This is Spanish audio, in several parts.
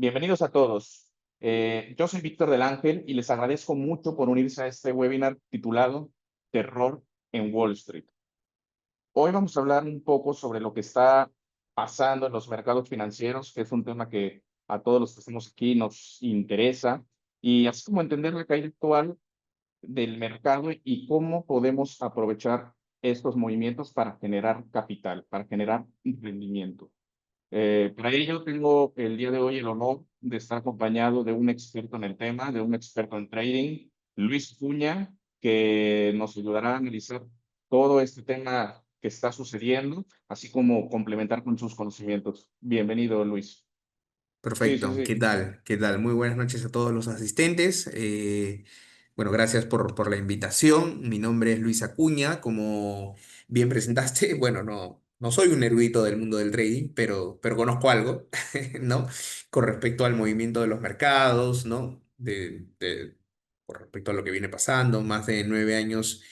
Bienvenidos a todos. Yo soy Víctor del Ángel y les agradezco mucho por unirse a este webinar titulado Terror en Wall Street. Hoy vamos a hablar un poco sobre lo que está pasando en los mercados financieros, que es un tema que a todos los que estamos aquí nos interesa, y así como entender la caída actual del mercado y cómo podemos aprovechar estos movimientos para generar capital, para generar rendimiento. Para ello tengo el día de hoy el honor de estar acompañado de un experto en el tema, de un experto en trading, Luis Cuña, que nos ayudará a analizar todo este tema que está sucediendo, así como complementar con sus conocimientos. Bienvenido, Luis. Sí, sí, Perfecto, ¿qué sí. tal? ¿Qué tal? Muy buenas noches a todos los asistentes. Bueno, gracias por la invitación. Mi nombre es Luis Acuña, como bien presentaste. Bueno, no soy un erudito del mundo del trading, pero conozco algo, ¿no? Con respecto al movimiento de los mercados, ¿no? Con respecto a lo que viene pasando, más de 9 años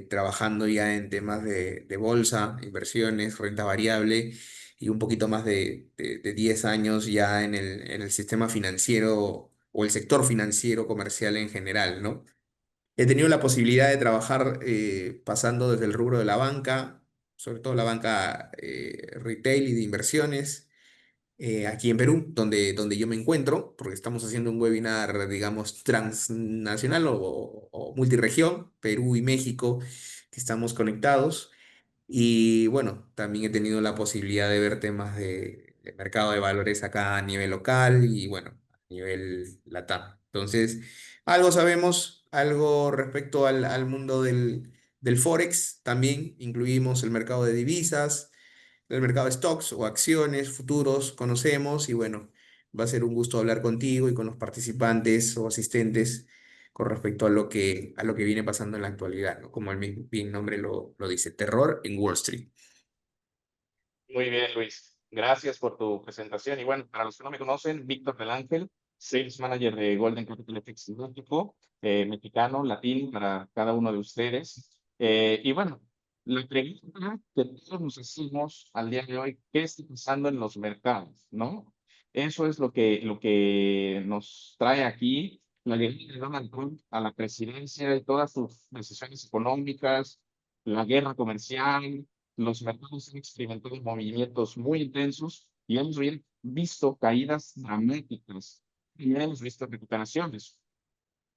trabajando ya en temas de bolsa, inversiones, renta variable y un poquito más de 10 años ya en el sistema financiero o el sector financiero comercial en general, ¿no? He tenido la posibilidad de trabajar pasando desde el rubro de la banca, sobre todo la banca retail y de inversiones, aquí en Perú, donde yo me encuentro, porque estamos haciendo un webinar, digamos, transnacional o multiregión, Perú y México, que estamos conectados. Y bueno, también he tenido la posibilidad de ver temas de mercado de valores acá a nivel local y bueno, a nivel LATAM. Entonces, algo sabemos, algo respecto al mundo del Forex. También incluimos el mercado de divisas, el mercado de stocks o acciones, futuros, conocemos y bueno, va a ser un gusto hablar contigo y con los participantes o asistentes con respecto a lo que viene pasando en la actualidad, ¿no? Como el mismo bien nombre lo dice, terror en Wall Street. Muy bien, Luis. Gracias por tu presentación. Y bueno, para los que no me conocen, Víctor del Ángel, Sales Manager de Golden Capital FX México, mexicano, latino para cada uno de ustedes. Y bueno, la pregunta que todos nos hacemos al día de hoy, ¿qué está pasando en los mercados? ¿No? Eso es lo que nos trae aquí la llegada de Donald Trump a la presidencia y todas sus decisiones económicas, la guerra comercial. Los mercados han experimentado movimientos muy intensos y hemos visto caídas dramáticas y hemos visto recuperaciones.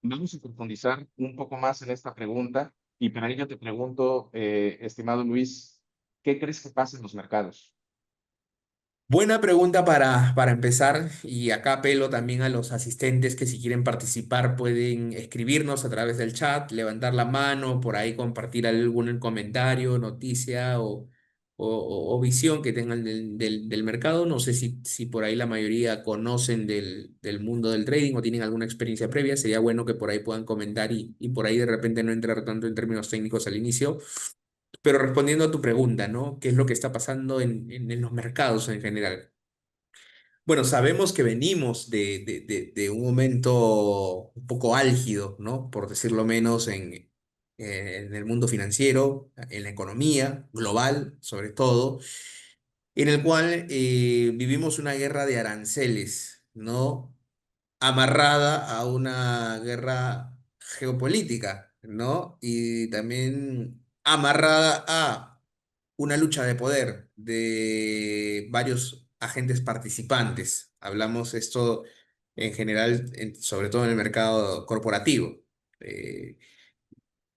Vamos a profundizar un poco más en esta pregunta y para ello te pregunto, estimado Luis, ¿qué crees que pasa en los mercados? Buena pregunta para empezar y acá apelo también a los asistentes que si quieren participar pueden escribirnos a través del chat, levantar la mano, por ahí compartir algún comentario, noticia o visión que tengan del mercado. No sé si por ahí la mayoría conocen del mundo del trading o tienen alguna experiencia previa. Sería bueno que por ahí puedan comentar y por ahí de repente no entrar tanto en términos técnicos al inicio. Pero respondiendo a tu pregunta, ¿no? ¿Qué es lo que está pasando en los mercados en general? Bueno, sabemos que venimos de un momento un poco álgido, ¿no? Por decirlo menos, en el mundo financiero, en la economía global, sobre todo, en el cual vivimos una guerra de aranceles, ¿no? Amarrada a una guerra geopolítica, ¿no? Y también amarrada a una lucha de poder de varios agentes participantes. Hablamos esto en general, sobre todo en el mercado corporativo. Eh,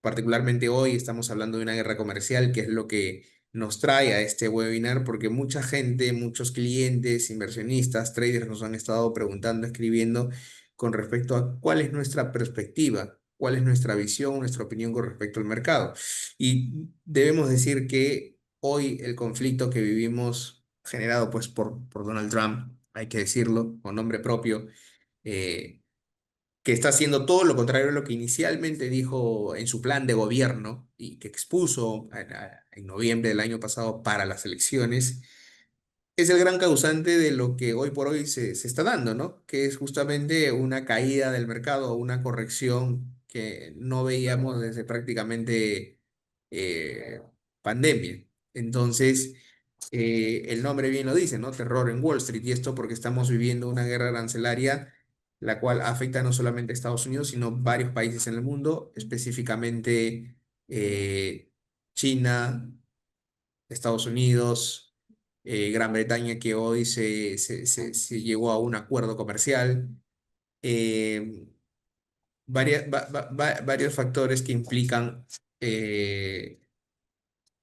Particularmente hoy estamos hablando de una guerra comercial, que es lo que nos trae a este webinar, porque mucha gente, muchos clientes, inversionistas, traders nos han estado preguntando, escribiendo con respecto a cuál es nuestra perspectiva, cuál es nuestra visión, nuestra opinión con respecto al mercado. Y debemos decir que hoy el conflicto que vivimos, generado pues por Donald Trump, hay que decirlo, con nombre propio, eh, que está haciendo todo lo contrario a lo que inicialmente dijo en su plan de gobierno y que expuso en noviembre del año pasado para las elecciones, es el gran causante de lo que hoy por hoy se está dando, ¿no? Que es justamente una caída del mercado, una corrección que no veíamos desde prácticamente eh, pandemia. Entonces, El nombre bien lo dice, ¿no? Terror en Wall Street. Y esto porque estamos viviendo una guerra arancelaria, la cual afecta no solamente a Estados Unidos, sino varios países en el mundo, específicamente China, Estados Unidos, Gran Bretaña, que hoy se llegó a un acuerdo comercial. eh, Varios factores que implican,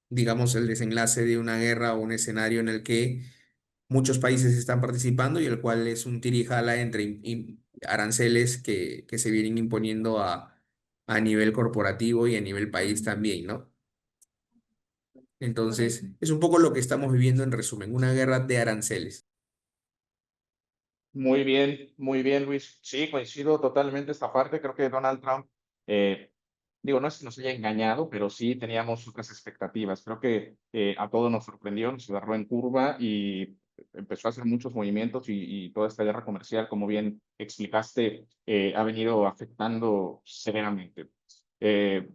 digamos, el desenlace de una guerra o un escenario en el que muchos países están participando y el cual es un tira y jala entre aranceles que se vienen imponiendo a nivel corporativo y a nivel país también, ¿no? Entonces, es un poco lo que estamos viviendo en resumen, una guerra de aranceles. Muy bien, Luis. Sí, coincido totalmente esta parte. Creo que Donald Trump, eh, digo, no es que nos haya engañado, pero sí teníamos otras expectativas. Creo que a todos nos sorprendió, nos agarró en curva y empezó a hacer muchos movimientos y toda esta guerra comercial, como bien explicaste, ha venido afectando severamente. Eh,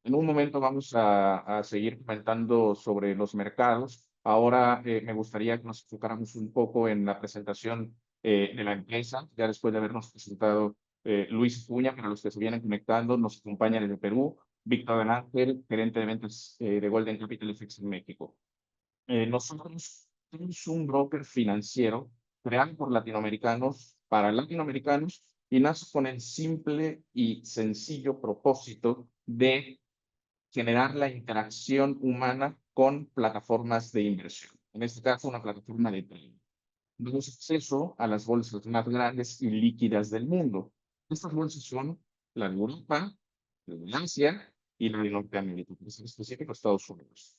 en un momento vamos a seguir comentando sobre los mercados. Ahora me gustaría que nos enfocáramos un poco en la presentación de la empresa, ya después de habernos presentado Luis Puña, para los que se vienen conectando, nos acompaña desde Perú, Víctor Ben Ángel, gerente de ventas de Golden Capital FX en México. Nosotros somos un broker financiero creado por latinoamericanos para latinoamericanos y nace con el simple y sencillo propósito de generar la interacción humana con plataformas de inversión. En este caso, una plataforma de trading. Damos acceso a las bolsas más grandes y líquidas del mundo. Estas bolsas son la de Europa, la de Asia y la de Norteamérica, en específico Estados Unidos.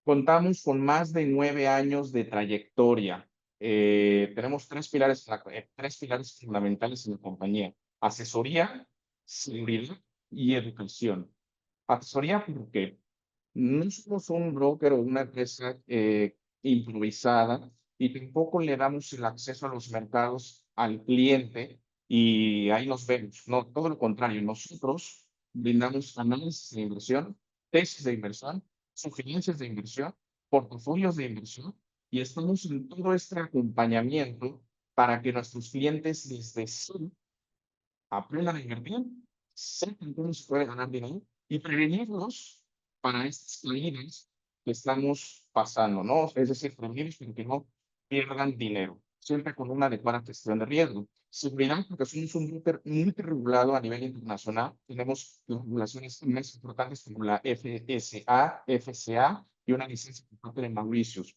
Contamos con más de 9 años de trayectoria. Tenemos tres pilares fundamentales en la compañía: asesoría, seguridad y educación. Asesoría porque no somos un broker o una empresa improvisada y tampoco le damos el acceso a los mercados al cliente y ahí nos vemos. No, todo lo contrario, nosotros brindamos análisis de inversión, tesis de inversión, sugerencias de inversión, portafolios de inversión y estamos en todo este acompañamiento para que nuestros clientes desde cero aprendan a invertir, sepan cómo se puede ganar dinero y prevenirlos para estas caídas que estamos pasando, ¿no? Es decir, prevenirlos para que no pierdan dinero, siempre con una adecuada gestión de riesgo. Seguridad, porque somos un broker muy regulado a nivel internacional. Tenemos las regulaciones más importantes como la FSA, FCA y una licencia por parte de Mauritius.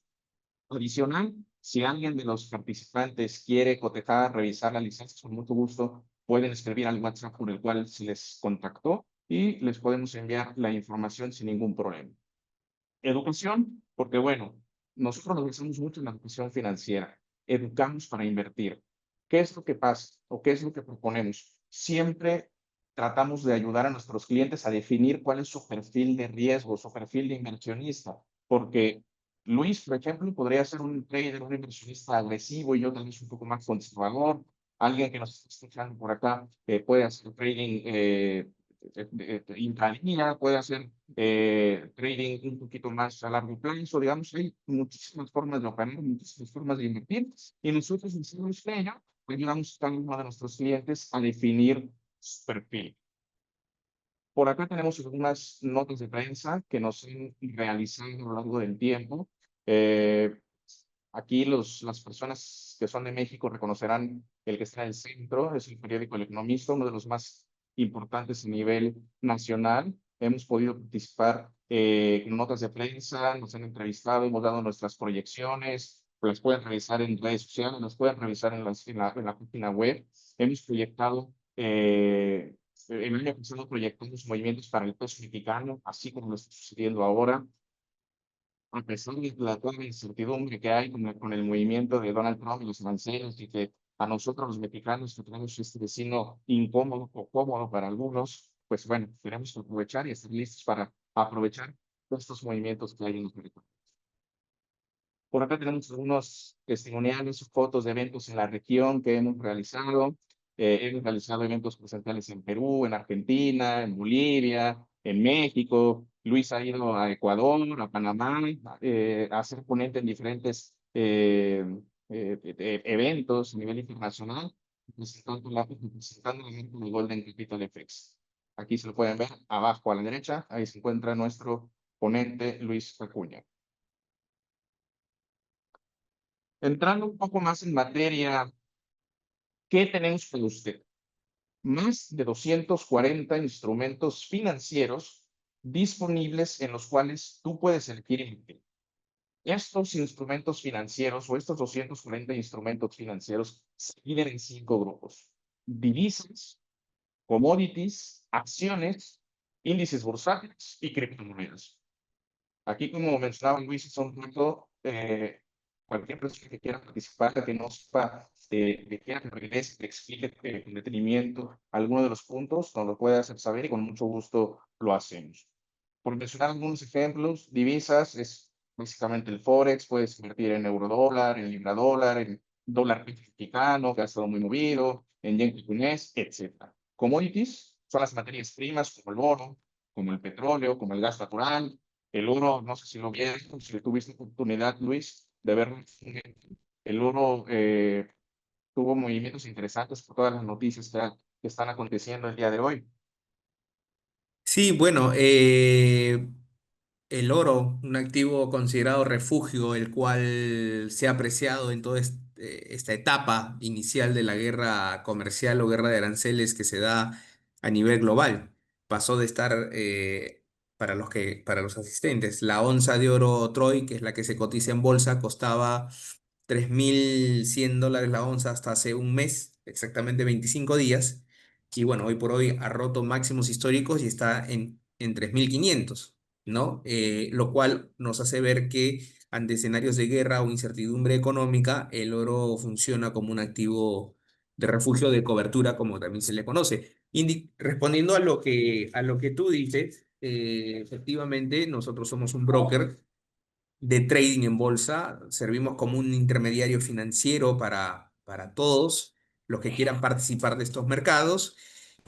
Adicional, si alguien de los participantes quiere cotejar, revisar la licencia, con mucho gusto pueden escribir al WhatsApp por el cual se les contactó y les podemos enviar la información sin ningún problema. Educación, porque bueno, nosotros nos basamos mucho en la educación financiera. Educamos para invertir. ¿Qué es lo que pasa o qué es lo que proponemos? Siempre tratamos de ayudar a nuestros clientes a definir cuál es su perfil de riesgo, su perfil de inversionista, porque Luis, por ejemplo, podría ser un trader, un inversionista agresivo y yo tal vez un poco más conservador. Alguien que nos está escuchando por acá puede hacer trading intradía, puede hacer trading un poquito más a largo plazo, digamos, hay muchísimas formas de operar, muchísimas formas de invertir, y nosotros en Silver Estrella ayudamos a cada uno de nuestros clientes a definir su perfil. Por acá tenemos algunas notas de prensa que nos han realizado a lo largo del tiempo. Eh, Aquí las personas que son de México reconocerán el que está en el centro, es el periódico El Economista, uno de los más importantes a nivel nacional. Hemos podido participar con notas de prensa, nos han entrevistado, hemos dado nuestras proyecciones, las pueden revisar en redes sociales, las pueden revisar en la página web. Hemos proyectado, el año pasado proyectamos movimientos para el peso mexicano, así como lo está sucediendo ahora a pesar de la toda incertidumbre que hay con el movimiento de Donald Trump y los aranceles y que a nosotros los mexicanos que tenemos este vecino incómodo o cómodo para algunos, pues bueno, tenemos que aprovechar y estar listos para aprovechar estos movimientos que hay en los mercados. Por acá tenemos algunos testimoniales, fotos de eventos en la región que hemos realizado. Hemos realizado eventos presenciales en Perú, en Argentina, en Bolivia, en México, Luis ha ido a Ecuador, a Panamá, a ser ponente en diferentes eventos a nivel internacional, representando la marca de Golden Capital FX. Aquí se lo pueden ver, abajo a la derecha, ahí se encuentra nuestro ponente Luis Acuña. Entrando un poco más en materia, ¿qué tenemos para usted? Más de 240 instrumentos financieros disponibles en los cuales tú puedes elegir invertir. Estos instrumentos financieros o estos 240 instrumentos financieros se dividen en 5 grupos: divisas, commodities, acciones, índices bursátiles y criptomonedas. Aquí, como mencionaba Luis, son punto, cualquier persona que quiera participar, que no sepa, que quiera que regrese, que explique con detenimiento alguno de los puntos, nos lo puede hacer saber y con mucho gusto lo hacemos. Por mencionar algunos ejemplos, divisas es básicamente el Forex, puedes invertir en euro dólar, en libra dólar, en dólar mexicano, que ha estado muy movido, en yen japonés, etc. Commodities son las materias primas como el oro, como el petróleo, como el gas natural. El oro, no sé si lo vieron, si tuviste oportunidad, Luis, de verlo. El oro tuvo movimientos interesantes por todas las noticias que están aconteciendo el día de hoy. Sí, bueno, el oro, un activo considerado refugio, el cual se ha apreciado en toda esta etapa inicial de la guerra comercial o guerra de aranceles que se da a nivel global. Pasó de estar, para los asistentes, la onza de oro Troy, que es la que se cotiza en bolsa, costaba $3.100 la onza hasta hace un mes, exactamente 25 días. Y bueno, hoy por hoy ha roto máximos históricos y está en 3.500, ¿no? Lo cual nos hace ver que ante escenarios de guerra o incertidumbre económica, el oro funciona como un activo de refugio de cobertura, como también se le conoce. Respondiendo a lo que tú dices, efectivamente, nosotros somos un broker de trading en bolsa, servimos como un intermediario financiero para todos los que quieran participar de estos mercados.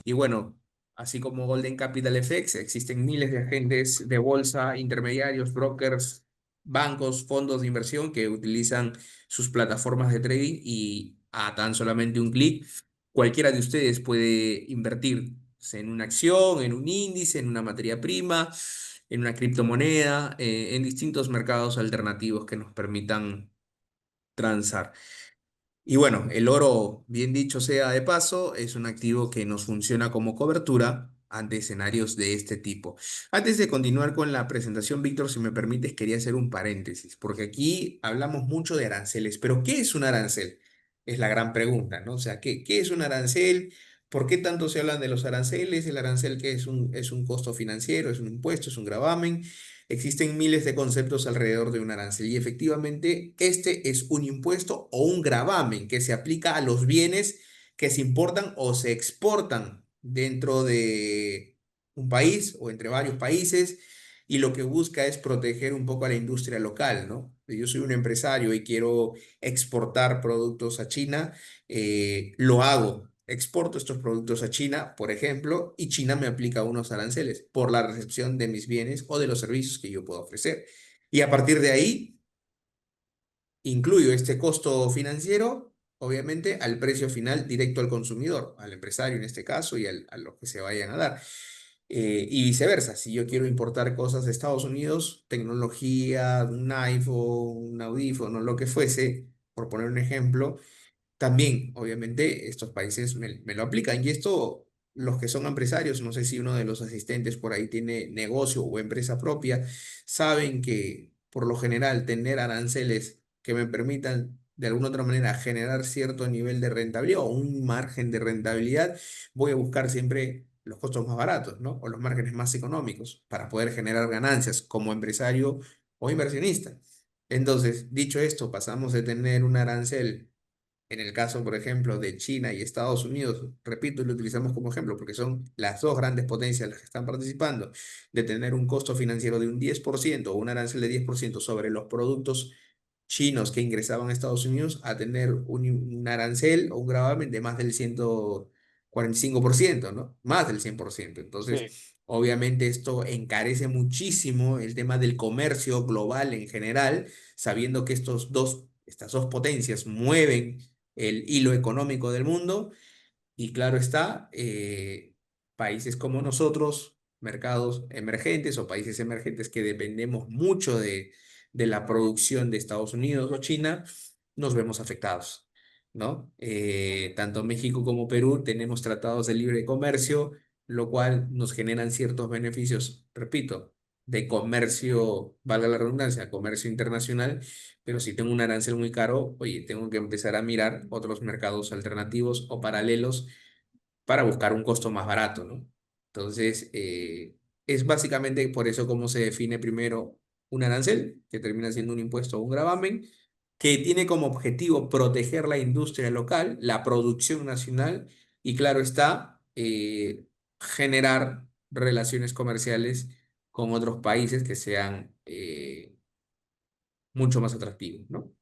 Y bueno, así como Golden Capital FX, existen miles de agentes de bolsa, intermediarios, brokers, bancos, fondos de inversión que utilizan sus plataformas de trading y a tan solamente un clic, cualquiera de ustedes puede invertir en una acción, en un índice, en una materia prima, en una criptomoneda, en distintos mercados alternativos que nos permitan transar. Y bueno, el oro, bien dicho sea de paso, es un activo que nos funciona como cobertura ante escenarios de este tipo. Antes de continuar con la presentación, Víctor, si me permites, quería hacer un paréntesis, porque aquí hablamos mucho de aranceles, pero ¿qué es un arancel? Es la gran pregunta, ¿no? O sea, ¿qué es un arancel? ¿Por qué tanto se hablan de los aranceles? El arancel que es un costo financiero, es un impuesto, es un gravamen. Existen miles de conceptos alrededor de un arancel y efectivamente este es un impuesto o un gravamen que se aplica a los bienes que se importan o se exportan dentro de un país o entre varios países y lo que busca es proteger un poco a la industria local, ¿no? Yo soy un empresario y quiero exportar productos a China, lo hago. Exporto estos productos a China, por ejemplo, y China me aplica unos aranceles por la recepción de mis bienes o de los servicios que yo puedo ofrecer. Y a partir de ahí, incluyo este costo financiero, obviamente, al precio final directo al consumidor, al empresario en este caso y a los que se vayan a dar. Y viceversa, si yo quiero importar cosas de Estados Unidos, tecnología, un iPhone, un audífono, lo que fuese, por poner un ejemplo, también, obviamente, estos países me lo aplican. Y esto, los que son empresarios, no sé si uno de los asistentes por ahí tiene negocio o empresa propia, saben que por lo general tener aranceles que me permitan de alguna otra manera generar cierto nivel de rentabilidad o un margen de rentabilidad, voy a buscar siempre los costos más baratos, ¿no? O los márgenes más económicos para poder generar ganancias como empresario o inversionista. Entonces, dicho esto, pasamos de tener un arancel en el caso, por ejemplo, de China y Estados Unidos, repito, lo utilizamos como ejemplo porque son las dos grandes potencias las que están participando, de tener un costo financiero de un 10% o un arancel de 10% sobre los productos chinos que ingresaban a Estados Unidos, a tener un arancel o un gravamen de más del 145%, ¿no? Más del 100%. Entonces, Sí. Obviamente esto encarece muchísimo el tema del comercio global en general, sabiendo que estas dos potencias mueven el hilo económico del mundo y claro está, países como nosotros, mercados emergentes o países emergentes que dependemos mucho de la producción de Estados Unidos o China, nos vemos afectados, ¿no? Tanto México como Perú tenemos tratados de libre comercio, lo cual nos generan ciertos beneficios, repito, de comercio, valga la redundancia, comercio internacional, pero si tengo un arancel muy caro, oye, tengo que empezar a mirar otros mercados alternativos o paralelos para buscar un costo más barato, ¿no? Entonces, es básicamente por eso cómo se define primero un arancel, que termina siendo un impuesto o un gravamen, que tiene como objetivo proteger la industria local, la producción nacional y, claro está, generar relaciones comerciales con otros países que sean mucho más atractivos, ¿no?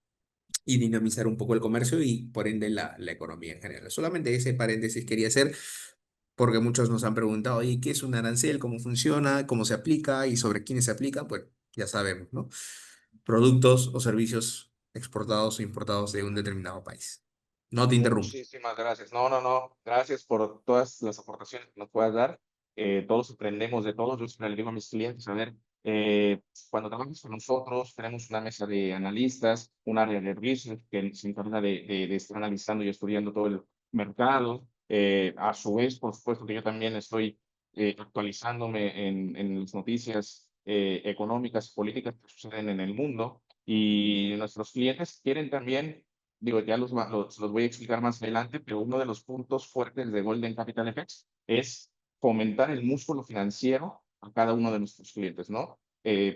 Y dinamizar un poco el comercio y por ende la economía en general. Solamente ese paréntesis quería hacer porque muchos nos han preguntado, ¿y qué es un arancel? ¿Cómo funciona? ¿Cómo se aplica? ¿Y sobre quiénes se aplica? Pues ya sabemos, ¿no? Productos o servicios exportados o importados de un determinado país. No te interrumpo. Muchísimas gracias. No, no, no. Gracias por todas las aportaciones que nos puedas dar. Todos aprendemos de todos. Yo siempre le digo a mis clientes, a ver, cuando trabajas con nosotros, tenemos una mesa de analistas, un área de research que se encarga de estar analizando y estudiando todo el mercado. A su vez, por supuesto que yo también estoy actualizándome en las noticias económicas y políticas que suceden en el mundo. Y nuestros clientes quieren también, digo, ya los voy a explicar más adelante, pero uno de los puntos fuertes de Golden Capital FX es fomentar el músculo financiero a cada uno de nuestros clientes, ¿no?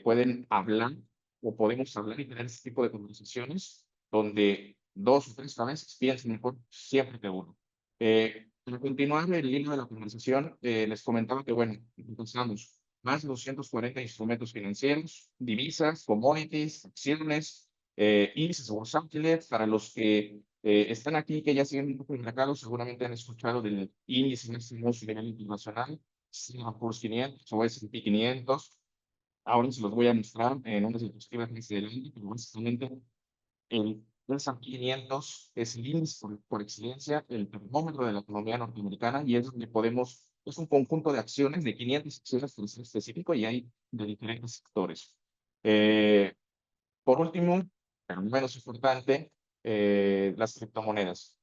Pueden hablar o podemos hablar y tener este tipo de conversaciones donde dos o tres cabezas piensen mejor siempre que uno. Para continuar el hilo de la conversación, les comentaba que, bueno, empezamos más de 240 instrumentos financieros, divisas, commodities, acciones, índices bursátiles. Para los que están aquí, que ya siguen un poco el mercado, seguramente han escuchado del índice máximo a nivel internacional, Singapore 500 o S&P 500. Ahora se los voy a mostrar en unas diapositivas más adelante, pero básicamente el S&P 500 es el índice por excelencia, el termómetro de la economía norteamericana, y es donde podemos, es un conjunto de acciones, de 500 acciones por ser específico, y hay de diferentes sectores. Eh, por último, pero no menos importante, las criptomonedas.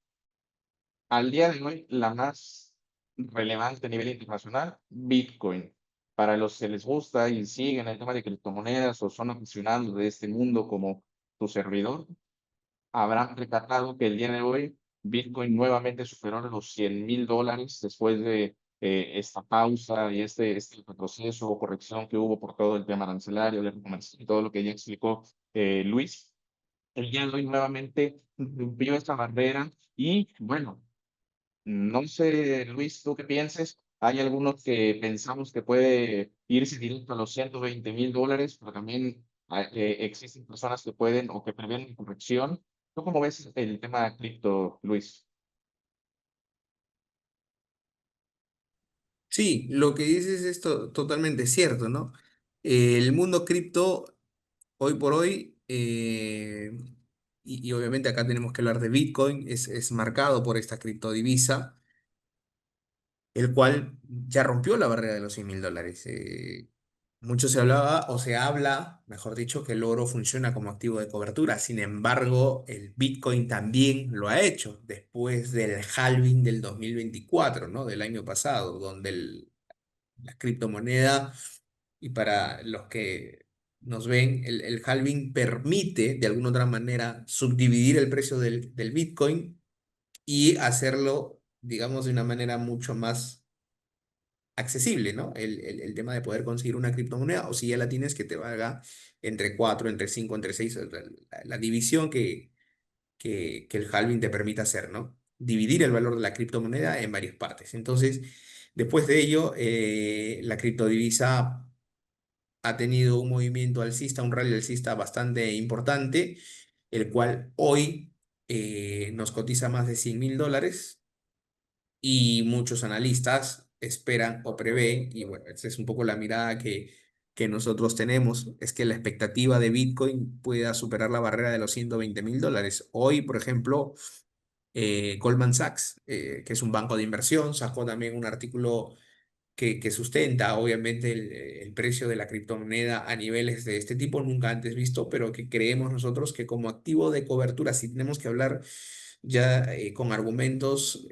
Al día de hoy, la más relevante a nivel internacional, Bitcoin. Para los que les gusta y siguen el tema de criptomonedas o son aficionados de este mundo como tu servidor, habrán recatado que el día de hoy Bitcoin nuevamente superó los $100,000 después de esta pausa y este proceso o corrección que hubo por todo el tema arancelario, de comercio y todo lo que ya explicó Luis. El día de hoy nuevamente rompió esta barrera y bueno, no sé, Luis, tú qué pienses. Hay algunos que pensamos que puede irse directo a los $120,000, pero también existen personas que pueden o que prevén corrección. ¿Tú cómo ves el tema de cripto, Luis? Sí, lo que dices es totalmente cierto, ¿no? El mundo cripto, hoy por hoy, y obviamente acá tenemos que hablar de Bitcoin, es marcado por esta criptodivisa el cual ya rompió la barrera de los $100,000. Mucho se hablaba o se habla, mejor dicho, que el oro funciona como activo de cobertura. Sin embargo, el Bitcoin también lo ha hecho después del halving del 2024, ¿no? Del año pasado, donde la criptomoneda, y para los que nos ven, el halving permite de alguna otra manera subdividir el precio del Bitcoin y hacerlo, digamos, de una manera mucho más accesible, ¿no? El tema de poder conseguir una criptomoneda, o si ya la tienes, que te valga entre 4 entre 5 entre 6 la división que el halving te permite hacer, ¿no? Dividir el valor de la criptomoneda en varias partes. Entonces, después de ello, la criptodivisa ha tenido un movimiento alcista, un rally alcista bastante importante, el cual hoy nos cotiza más de $100,000 y muchos analistas esperan o prevén, y bueno, esa es un poco la mirada que nosotros tenemos, es que la expectativa de Bitcoin pueda superar la barrera de los $120.000. Hoy, por ejemplo, Goldman Sachs, que es un banco de inversión, sacó también un artículo que sustenta obviamente el precio de la criptomoneda a niveles de este tipo nunca antes visto, pero que creemos nosotros que como activo de cobertura, si tenemos que hablar ya con argumentos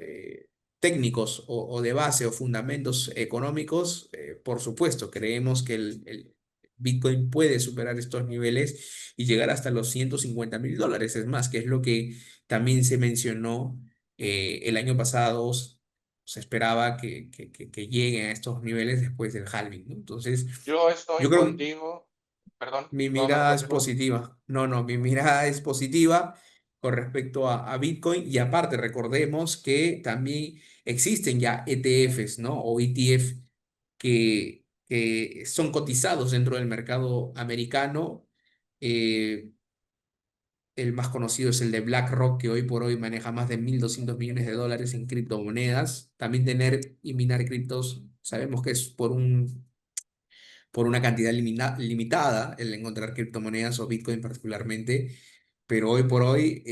técnicos o de base o fundamentos económicos, por supuesto, creemos que el Bitcoin puede superar estos niveles y llegar hasta los $150.000. Es más, que es lo que también se mencionó el año pasado. Se esperaba que lleguen a estos niveles después del halving, ¿no? Entonces, Yo estoy yo creo que contigo, perdón, mi no, no, mirada es continúa. positiva. No, no, mi mirada es positiva con respecto a Bitcoin. Y aparte, recordemos que también existen ya ETFs, ¿no? O ETF que son cotizados dentro del mercado americano. Eh, el más conocido es el de BlackRock, que hoy por hoy maneja más de $1.200 millones en criptomonedas. También tener y minar criptos, sabemos que es por una cantidad limitada el encontrar criptomonedas o Bitcoin particularmente, pero hoy por hoy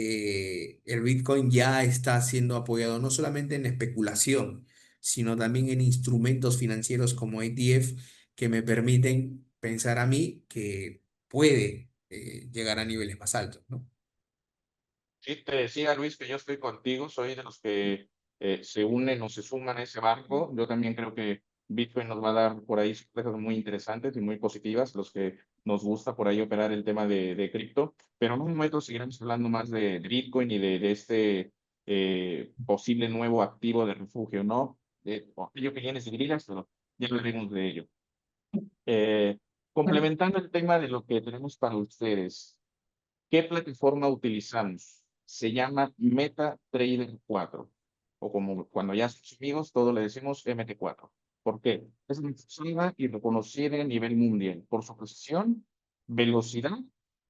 el Bitcoin ya está siendo apoyado no solamente en especulación, sino también en instrumentos financieros como ETF que me permiten pensar a mí que puede llegar a niveles más altos, ¿no? Sí, te decía Luis que yo estoy contigo, soy de los que se unen o se suman a ese barco. Yo también creo que Bitcoin nos va a dar por ahí sorpresas muy interesantes y muy positivas, los que nos gusta por ahí operar el tema de cripto. Pero en un momento seguiremos hablando más de Bitcoin y de este posible nuevo activo de refugio, ¿no? O aquello que vienes de grillas, pero ya hablaremos de ello. Eh, Complementando el tema de lo que tenemos para ustedes. ¿Qué plataforma utilizamos? Se llama MetaTrader 4, o como cuando ya somos amigos, todos le decimos MT4. ¿Por qué? Es una usada y reconocida a nivel mundial por su precisión, velocidad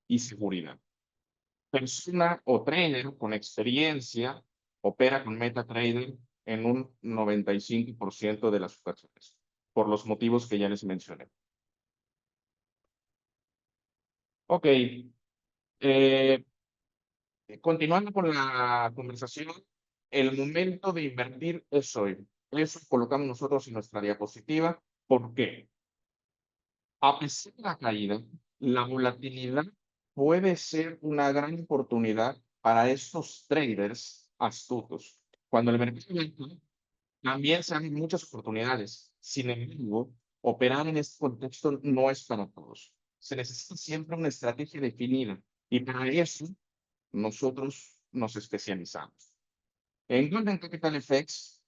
y seguridad. Persona o trader con experiencia opera con MetaTrader en un 95% de las ocasiones, por los motivos que ya les mencioné. Ok, eh, continuando con la conversación, el momento de invertir es hoy. Eso colocamos nosotros en nuestra diapositiva. ¿Por qué? A pesar de la caída, la volatilidad puede ser una gran oportunidad para estos traders astutos. Cuando el mercado baja, también se abren muchas oportunidades. Sin embargo, operar en este contexto no es para todos. Se necesita siempre una estrategia definida y para eso nosotros nos especializamos. En Golden Capital Effects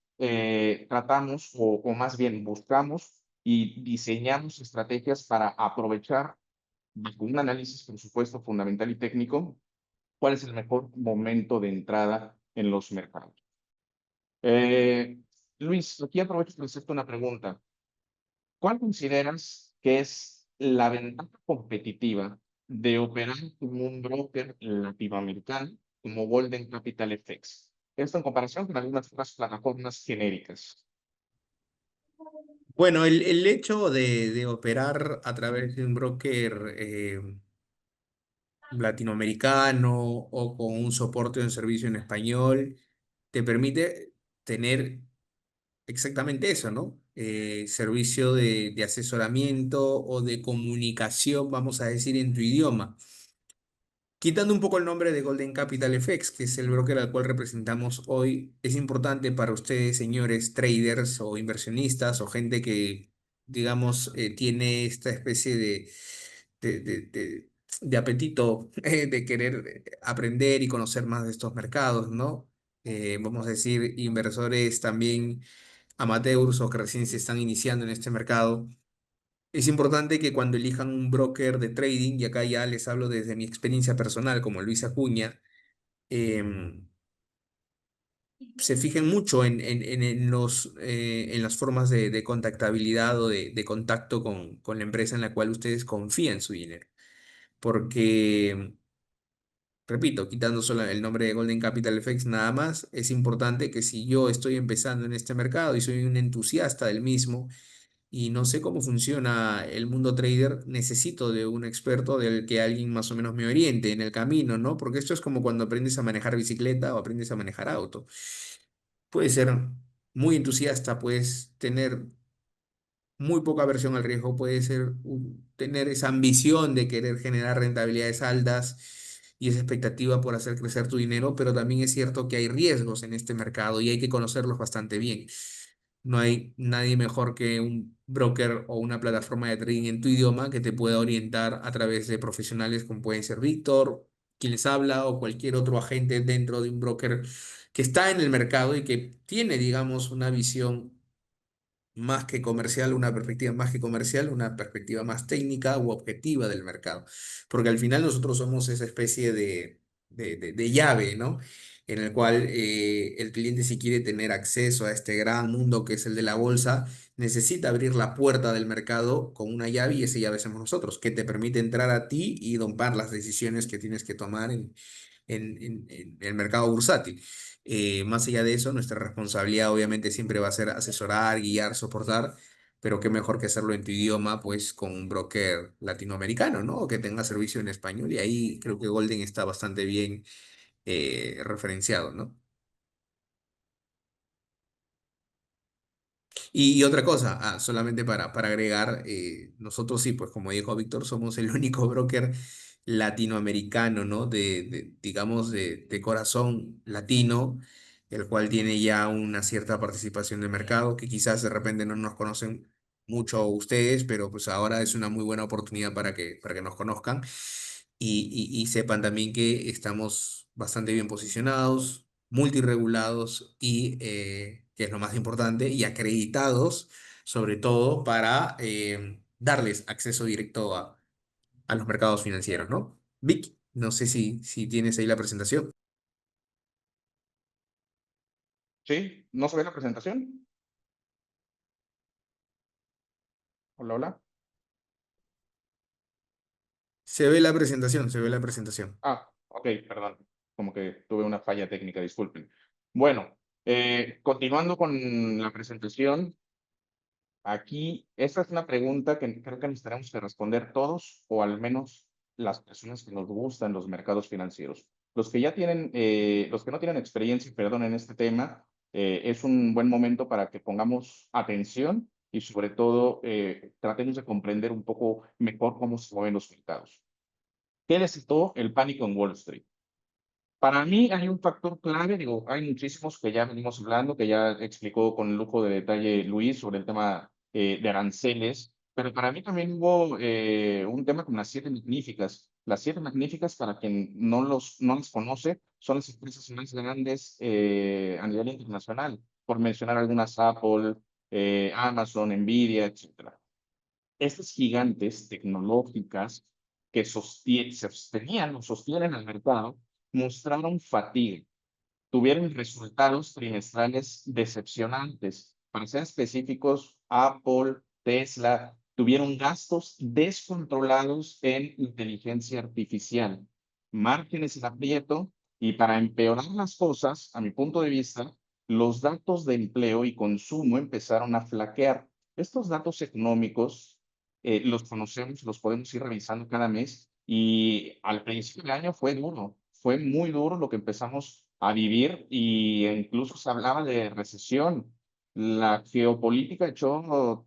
tratamos, o más bien buscamos y diseñamos estrategias para aprovechar, bajo un análisis, por supuesto, fundamental y técnico, cuál es el mejor momento de entrada en los mercados. Eh, Luis, aquí aprovecho para hacerte una pregunta. ¿Cuál consideras que es la ventaja competitiva de operar como un broker latinoamericano como Golden Capital FX? Esto en comparación con algunas otras plataformas genéricas. Bueno, el hecho de operar a través de un broker latinoamericano o con un soporte o un servicio en español te permite tener exactamente eso, ¿no? Servicio de asesoramiento o de comunicación, vamos a decir, en tu idioma. Quitando un poco el nombre de Golden Capital FX, que es el broker al cual representamos hoy, es importante para ustedes, señores traders o inversionistas o gente que, digamos, tiene esta especie de, de, de- de apetito de querer aprender y conocer más de estos mercados, ¿no? Vamos a decir, inversores también amateurs o que recién se están iniciando en este mercado. Es importante que cuando elijan un broker de trading, y acá ya les hablo desde mi experiencia personal como Luis Acuña, em, se fijen mucho en las formas de contactabilidad o de contacto con la empresa en la cual ustedes confían su dinero. Porque repito, quitando solo el nombre de Golden Capital Effects nada más, es importante que si yo estoy empezando en este mercado y soy un entusiasta del mismo y no sé cómo funciona el mundo trader, necesito de un experto del que alguien más o menos me oriente en el camino, ¿no? Porque esto es como cuando aprendes a manejar bicicleta o aprendes a manejar auto. Puedes ser muy entusiasta, puedes tener muy poca aversión al riesgo, puede ser tener esa ambición de querer generar rentabilidades altas y esa expectativa por hacer crecer tu dinero, pero también es cierto que hay riesgos en este mercado y hay que conocerlos bastante bien. No hay nadie mejor que un broker o una plataforma de trading en tu idioma que te pueda orientar a través de profesionales como pueden ser Víctor, quien les habla, o cualquier otro agente dentro de un broker que está en el mercado y que tiene, digamos, una visión más que comercial, una perspectiva más que comercial, una perspectiva más técnica u objetiva del mercado. Porque al final nosotros somos esa especie de llave, ¿no? En el cual el cliente, si quiere tener acceso a este gran mundo que es el de la bolsa, necesita abrir la puerta del mercado con una llave, y esa llave somos nosotros, que te permite entrar a ti y tomar las decisiones que tienes que tomar en el mercado bursátil. Más allá de eso, nuestra responsabilidad obviamente siempre va a ser asesorar, guiar, soportar, pero qué mejor que hacerlo en tu idioma, pues con un broker latinoamericano, ¿no? O que tenga servicio en español, y ahí creo que Golden está bastante bien referenciado, ¿no? Y otra cosa, solamente para agregar, nosotros sí, pues como dijo Víctor, somos el único broker latinoamericano, ¿no? Digamos, de corazón latino, el cual tiene ya una cierta participación de mercado, que quizás de repente no nos conocen mucho ustedes, pero pues ahora es una muy buena oportunidad para que nos conozcan y sepan también que estamos bastante bien posicionados, multiregulados y, que es lo más importante, y acreditados, sobre todo para darles acceso directo a los mercados financieros, ¿no? Vic, no sé si tienes ahí la presentación. ¿Sí? ¿No se ve la presentación? Hola, hola. Se ve la presentación, se ve la presentación. Ah, ok, perdón. Como que tuve una falla técnica, disculpen. Bueno, continuando con la presentación, aquí, esta es una pregunta que creo que necesitaremos que responder todos, o al menos las personas que nos gustan los mercados financieros. Los que ya tienen, los que no tienen experiencia, perdón, en este tema, es un buen momento para que pongamos atención y sobre todo tratemos de comprender un poco mejor cómo se mueven los mercados. ¿Qué desató el pánico en Wall Street? Para mí hay un factor clave, digo, hay muchísimos que ya venimos hablando, que ya explicó con lujo de detalle Luis sobre el tema de aranceles, pero para mí también hubo un tema con las siete magníficas. Las siete magníficas, para quien no las conoce, son las empresas más grandes a nivel internacional, por mencionar algunas: Apple, Amazon, Nvidia, etcétera. Estas gigantes tecnológicas que sostenían o sostienen el mercado mostraron fatiga, tuvieron resultados trimestrales decepcionantes. Para ser específicos, Apple, Tesla tuvieron gastos descontrolados en inteligencia artificial, márgenes en aprieto, y para empeorar las cosas, a mi punto de vista, los datos de empleo y consumo empezaron a flaquear. Estos datos económicos los conocemos, los podemos ir revisando cada mes, y al principio del año fue duro, fue muy duro lo que empezamos a vivir, y incluso se hablaba de recesión. La geopolítica echó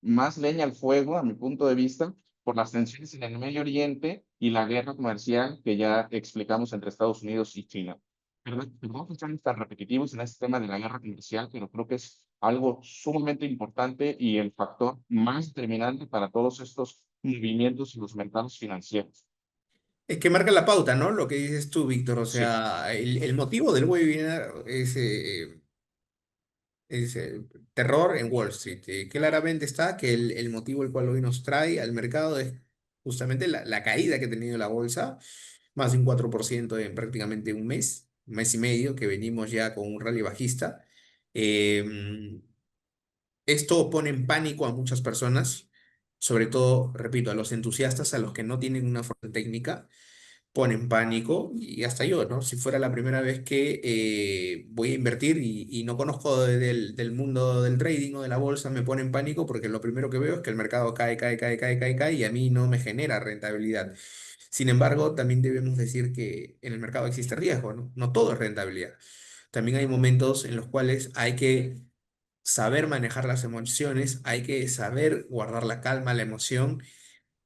más leña al fuego, a mi punto de vista, por las tensiones en el Medio Oriente y la guerra comercial que ya explicamos entre Estados Unidos y China. Perdón que sean tan repetitivos en este tema de la guerra comercial, pero creo que es algo sumamente importante y el factor más determinante para todos estos movimientos en los mercados financieros. Es que marca la pauta, ¿no? Lo que dices tú, Víctor. O Sí, sea, el motivo del webinar es terror en Wall Street. Claramente está que el motivo el cual hoy nos trae al mercado es justamente la caída que ha tenido la bolsa, más de un 4% en prácticamente un mes y medio, que venimos ya con un rally bajista. Eh, Esto pone en pánico a muchas personas, sobre todo, repito, a los entusiastas, a los que no tienen una fuerza técnica, pone en pánico y hasta yo, ¿no? Si fuera la primera vez que voy a invertir y no conozco del mundo del trading o de la bolsa, me pone en pánico porque lo primero que veo es que el mercado cae, cae, cae, cae, cae, cae y a mí no me genera rentabilidad. Sin embargo, también debemos decir que en el mercado existe riesgo, ¿no? No todo es rentabilidad. También hay momentos en los cuales hay que saber manejar las emociones, hay que saber guardar la calma, la emoción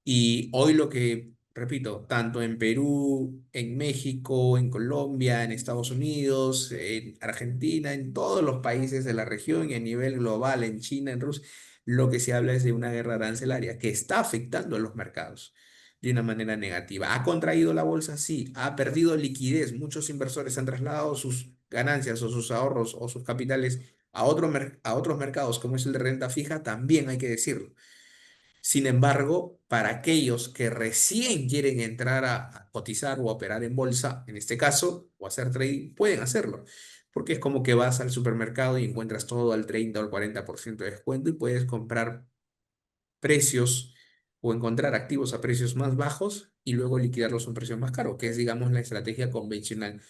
y hoy lo que, repito, tanto en Perú, en México, en Colombia, en Estados Unidos, en Argentina, en todos los países de la región y a nivel global, en China, en Rusia, lo que se habla es de una guerra arancelaria que está afectando a los mercados de una manera negativa. ¿Ha contraído la bolsa? Sí. ¿Ha perdido liquidez? Muchos inversores han trasladado sus ganancias o sus ahorros o sus capitales a otros mercados, como es el de renta fija, también hay que decirlo. Sin embargo, para aquellos que recién quieren entrar a cotizar o a operar en bolsa, en este caso, o hacer trading, pueden hacerlo. Porque es como que vas al supermercado y encuentras todo al 30 o al 40% de descuento y puedes comprar precios o encontrar activos a precios más bajos y luego liquidarlos a un precio más caro, que es, digamos, la estrategia convencional.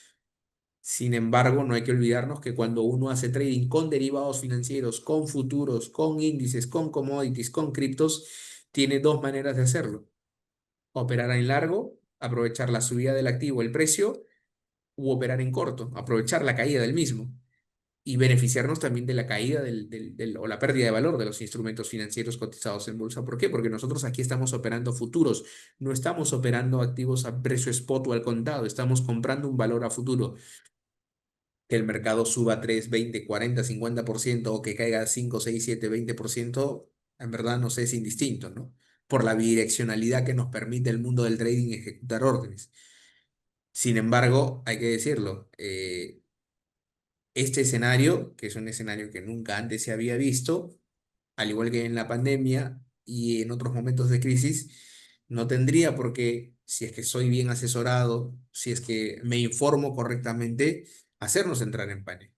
Sin embargo, no hay que olvidarnos que cuando uno hace trading con derivados financieros, con futuros, con índices, con commodities, con criptos, tiene dos maneras de hacerlo. Operar en largo, aprovechar la subida del activo, el precio, u operar en corto, aprovechar la caída del mismo y beneficiarnos también de la caída o la pérdida de valor de los instrumentos financieros cotizados en bolsa. ¿Por qué? Porque nosotros aquí estamos operando futuros, no estamos operando activos a precio spot o al contado, estamos comprando un valor a futuro. Que el mercado suba 3 20 40 50% o que caiga 5 6 7 20% en verdad nos es indistinto, ¿no? Por la bidireccionalidad que nos permite el mundo del trading ejecutar órdenes. Sin embargo, hay que decirlo, este escenario, que es un escenario que nunca antes se había visto, al igual que en la pandemia y en otros momentos de crisis, no tendría por qué, si es que soy bien asesorado, si es que me informo correctamente, hacernos entrar en pánico.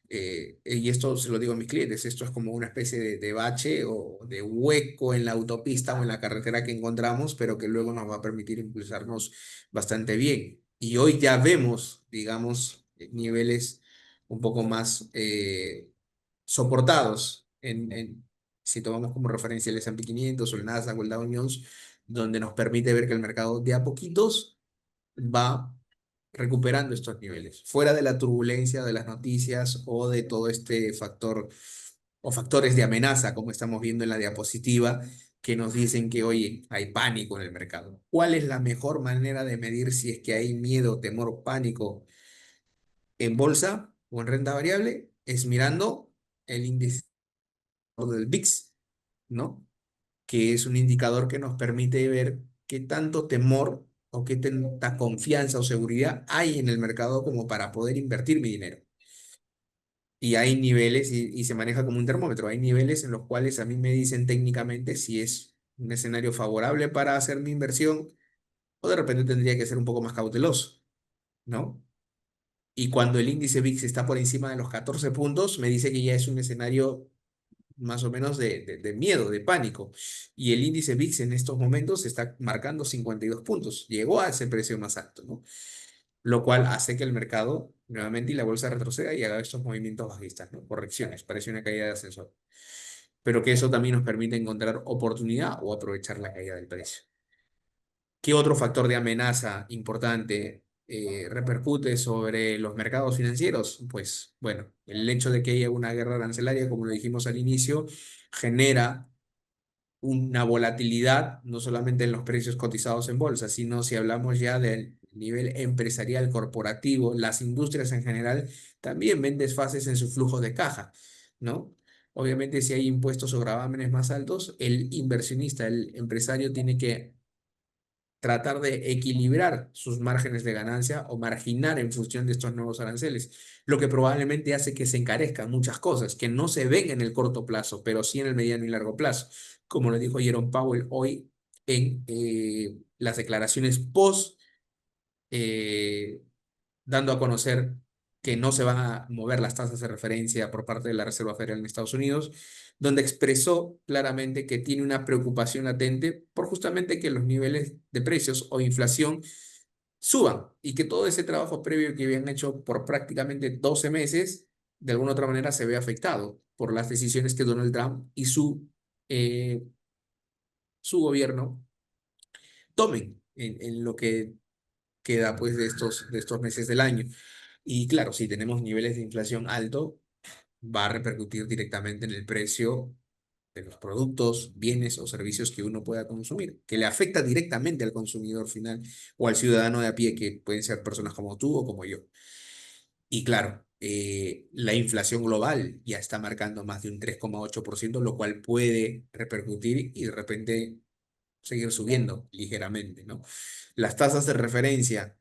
Y esto se lo digo a mis clientes, esto es como una especie de bache o de hueco en la autopista o en la carretera que encontramos, pero que luego nos va a permitir impulsarnos bastante bien. Y hoy ya vemos, digamos, niveles un poco más soportados si tomamos como referencia el S&P 500 o el Nasdaq o el Dow Jones, donde nos permite ver que el mercado de a poquitos va recuperando estos niveles, fuera de la turbulencia de las noticias o de todo este factor o factores de amenaza, como estamos viendo en la diapositiva, que nos dicen que, oye, hay pánico en el mercado. ¿Cuál es la mejor manera de medir si es que hay miedo, temor, pánico en bolsa o en renta variable? Es mirando el índice del VIX, ¿no? Que es un indicador que nos permite ver qué tanto temor o qué tanta confianza o seguridad hay en el mercado como para poder invertir mi dinero. Y hay niveles, y se maneja como un termómetro, hay niveles en los cuales a mí me dicen técnicamente si es un escenario favorable para hacer mi inversión o de repente tendría que ser un poco más cauteloso, ¿no? Y cuando el índice VIX está por encima de los 14 puntos, me dice que ya es un escenario más o menos de miedo, de pánico. Y el índice VIX en estos momentos está marcando 52 puntos. Llegó a ese precio más alto, ¿no? Lo cual hace que el mercado nuevamente y la bolsa retroceda y haga estos movimientos bajistas, ¿no? Correcciones, parece una caída de ascensor. Pero que eso también nos permite encontrar oportunidad o aprovechar la caída del precio. ¿Qué otro factor de amenaza importante repercute sobre los mercados financieros? Pues bueno, el hecho de que haya una guerra arancelaria, como lo dijimos al inicio, genera una volatilidad no solamente en los precios cotizados en bolsa, sino si hablamos ya del nivel empresarial corporativo, las industrias en general también ven desfases en su flujo de caja, ¿no? Obviamente, si hay impuestos o gravámenes más altos, el inversionista, el empresario tiene que tratar de equilibrar sus márgenes de ganancia o marginar en función de estos nuevos aranceles, lo que probablemente hace que se encarezcan muchas cosas que no se ven en el corto plazo, pero sí en el mediano y largo plazo, como lo dijo Jerome Powell hoy en las declaraciones post eh, dando a conocer que no se van a mover las tasas de referencia por parte de la Reserva Federal en Estados Unidos, donde expresó claramente que tiene una preocupación latente por justamente que los niveles de precios o inflación suban y que todo ese trabajo previo que habían hecho por prácticamente 12 meses, de alguna otra manera se ve afectado por las decisiones que Donald Trump y su gobierno tomen en lo que queda pues de estos meses del año. Y claro, si tenemos niveles de inflación alto, va a repercutir directamente en el precio de los productos, bienes o servicios que uno pueda consumir, que le afecta directamente al consumidor final o al ciudadano de a pie, que pueden ser personas como tú o como yo. Y claro, la inflación global ya está marcando más de un 3,8%, lo cual puede repercutir y de repente seguir subiendo ligeramente, ¿no? Las tasas de referencia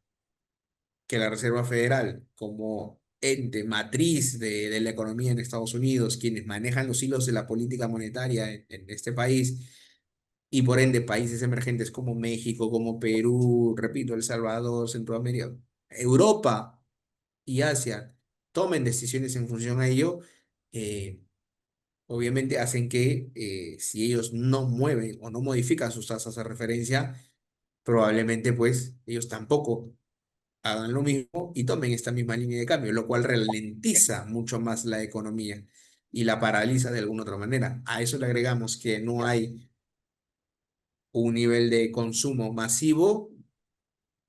que la Reserva Federal, como ente matriz de la economía en Estados Unidos, quienes manejan los hilos de la política monetaria en este país, y por ende países emergentes como México, como Perú, repito, El Salvador, Centroamérica, Europa y Asia, tomen decisiones en función a ello, eh, obviamente hacen que si ellos no mueven o no modifican sus tasas de referencia, probablemente pues ellos tampoco hagan lo mismo y tomen esta misma línea de cambio, lo cual ralentiza mucho más la economía y la paraliza de alguna otra manera. A eso le agregamos que no hay un nivel de consumo masivo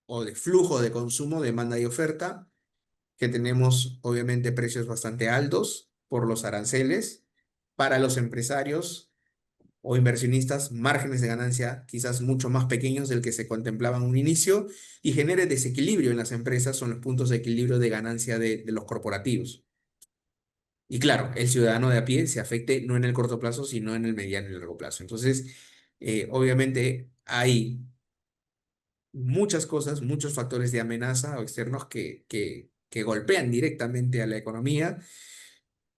o de flujo de consumo, demanda y oferta, que tenemos obviamente precios bastante altos por los aranceles para los empresarios o inversionistas, márgenes de ganancia quizás mucho más pequeños del que se contemplaba en un inicio y genere desequilibrio en las empresas, son los puntos de equilibrio de ganancia de los corporativos. Y claro, el ciudadano de a pie se afecte no en el corto plazo, sino en el mediano y largo plazo. Entonces, obviamente hay muchas cosas, muchos factores de amenaza o externos que golpean directamente a la economía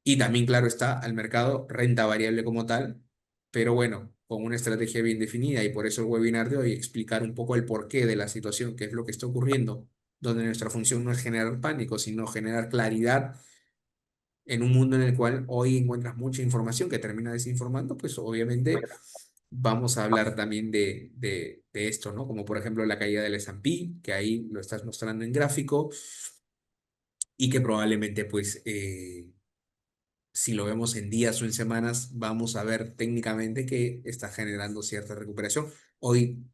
y también, claro está, al mercado renta variable como tal, pero bueno, con una estrategia bien definida y por eso el webinar de hoy, explicar un poco el porqué de la situación, qué es lo que está ocurriendo, donde nuestra función no es generar pánico, sino generar claridad en un mundo en el cual hoy encuentras mucha información que termina desinformando, pues obviamente vamos a hablar también de esto, ¿no? Como por ejemplo la caída del S&P, que ahí lo estás mostrando en gráfico y que probablemente pues si lo vemos en días o en semanas, vamos a ver técnicamente que está generando cierta recuperación. Hoy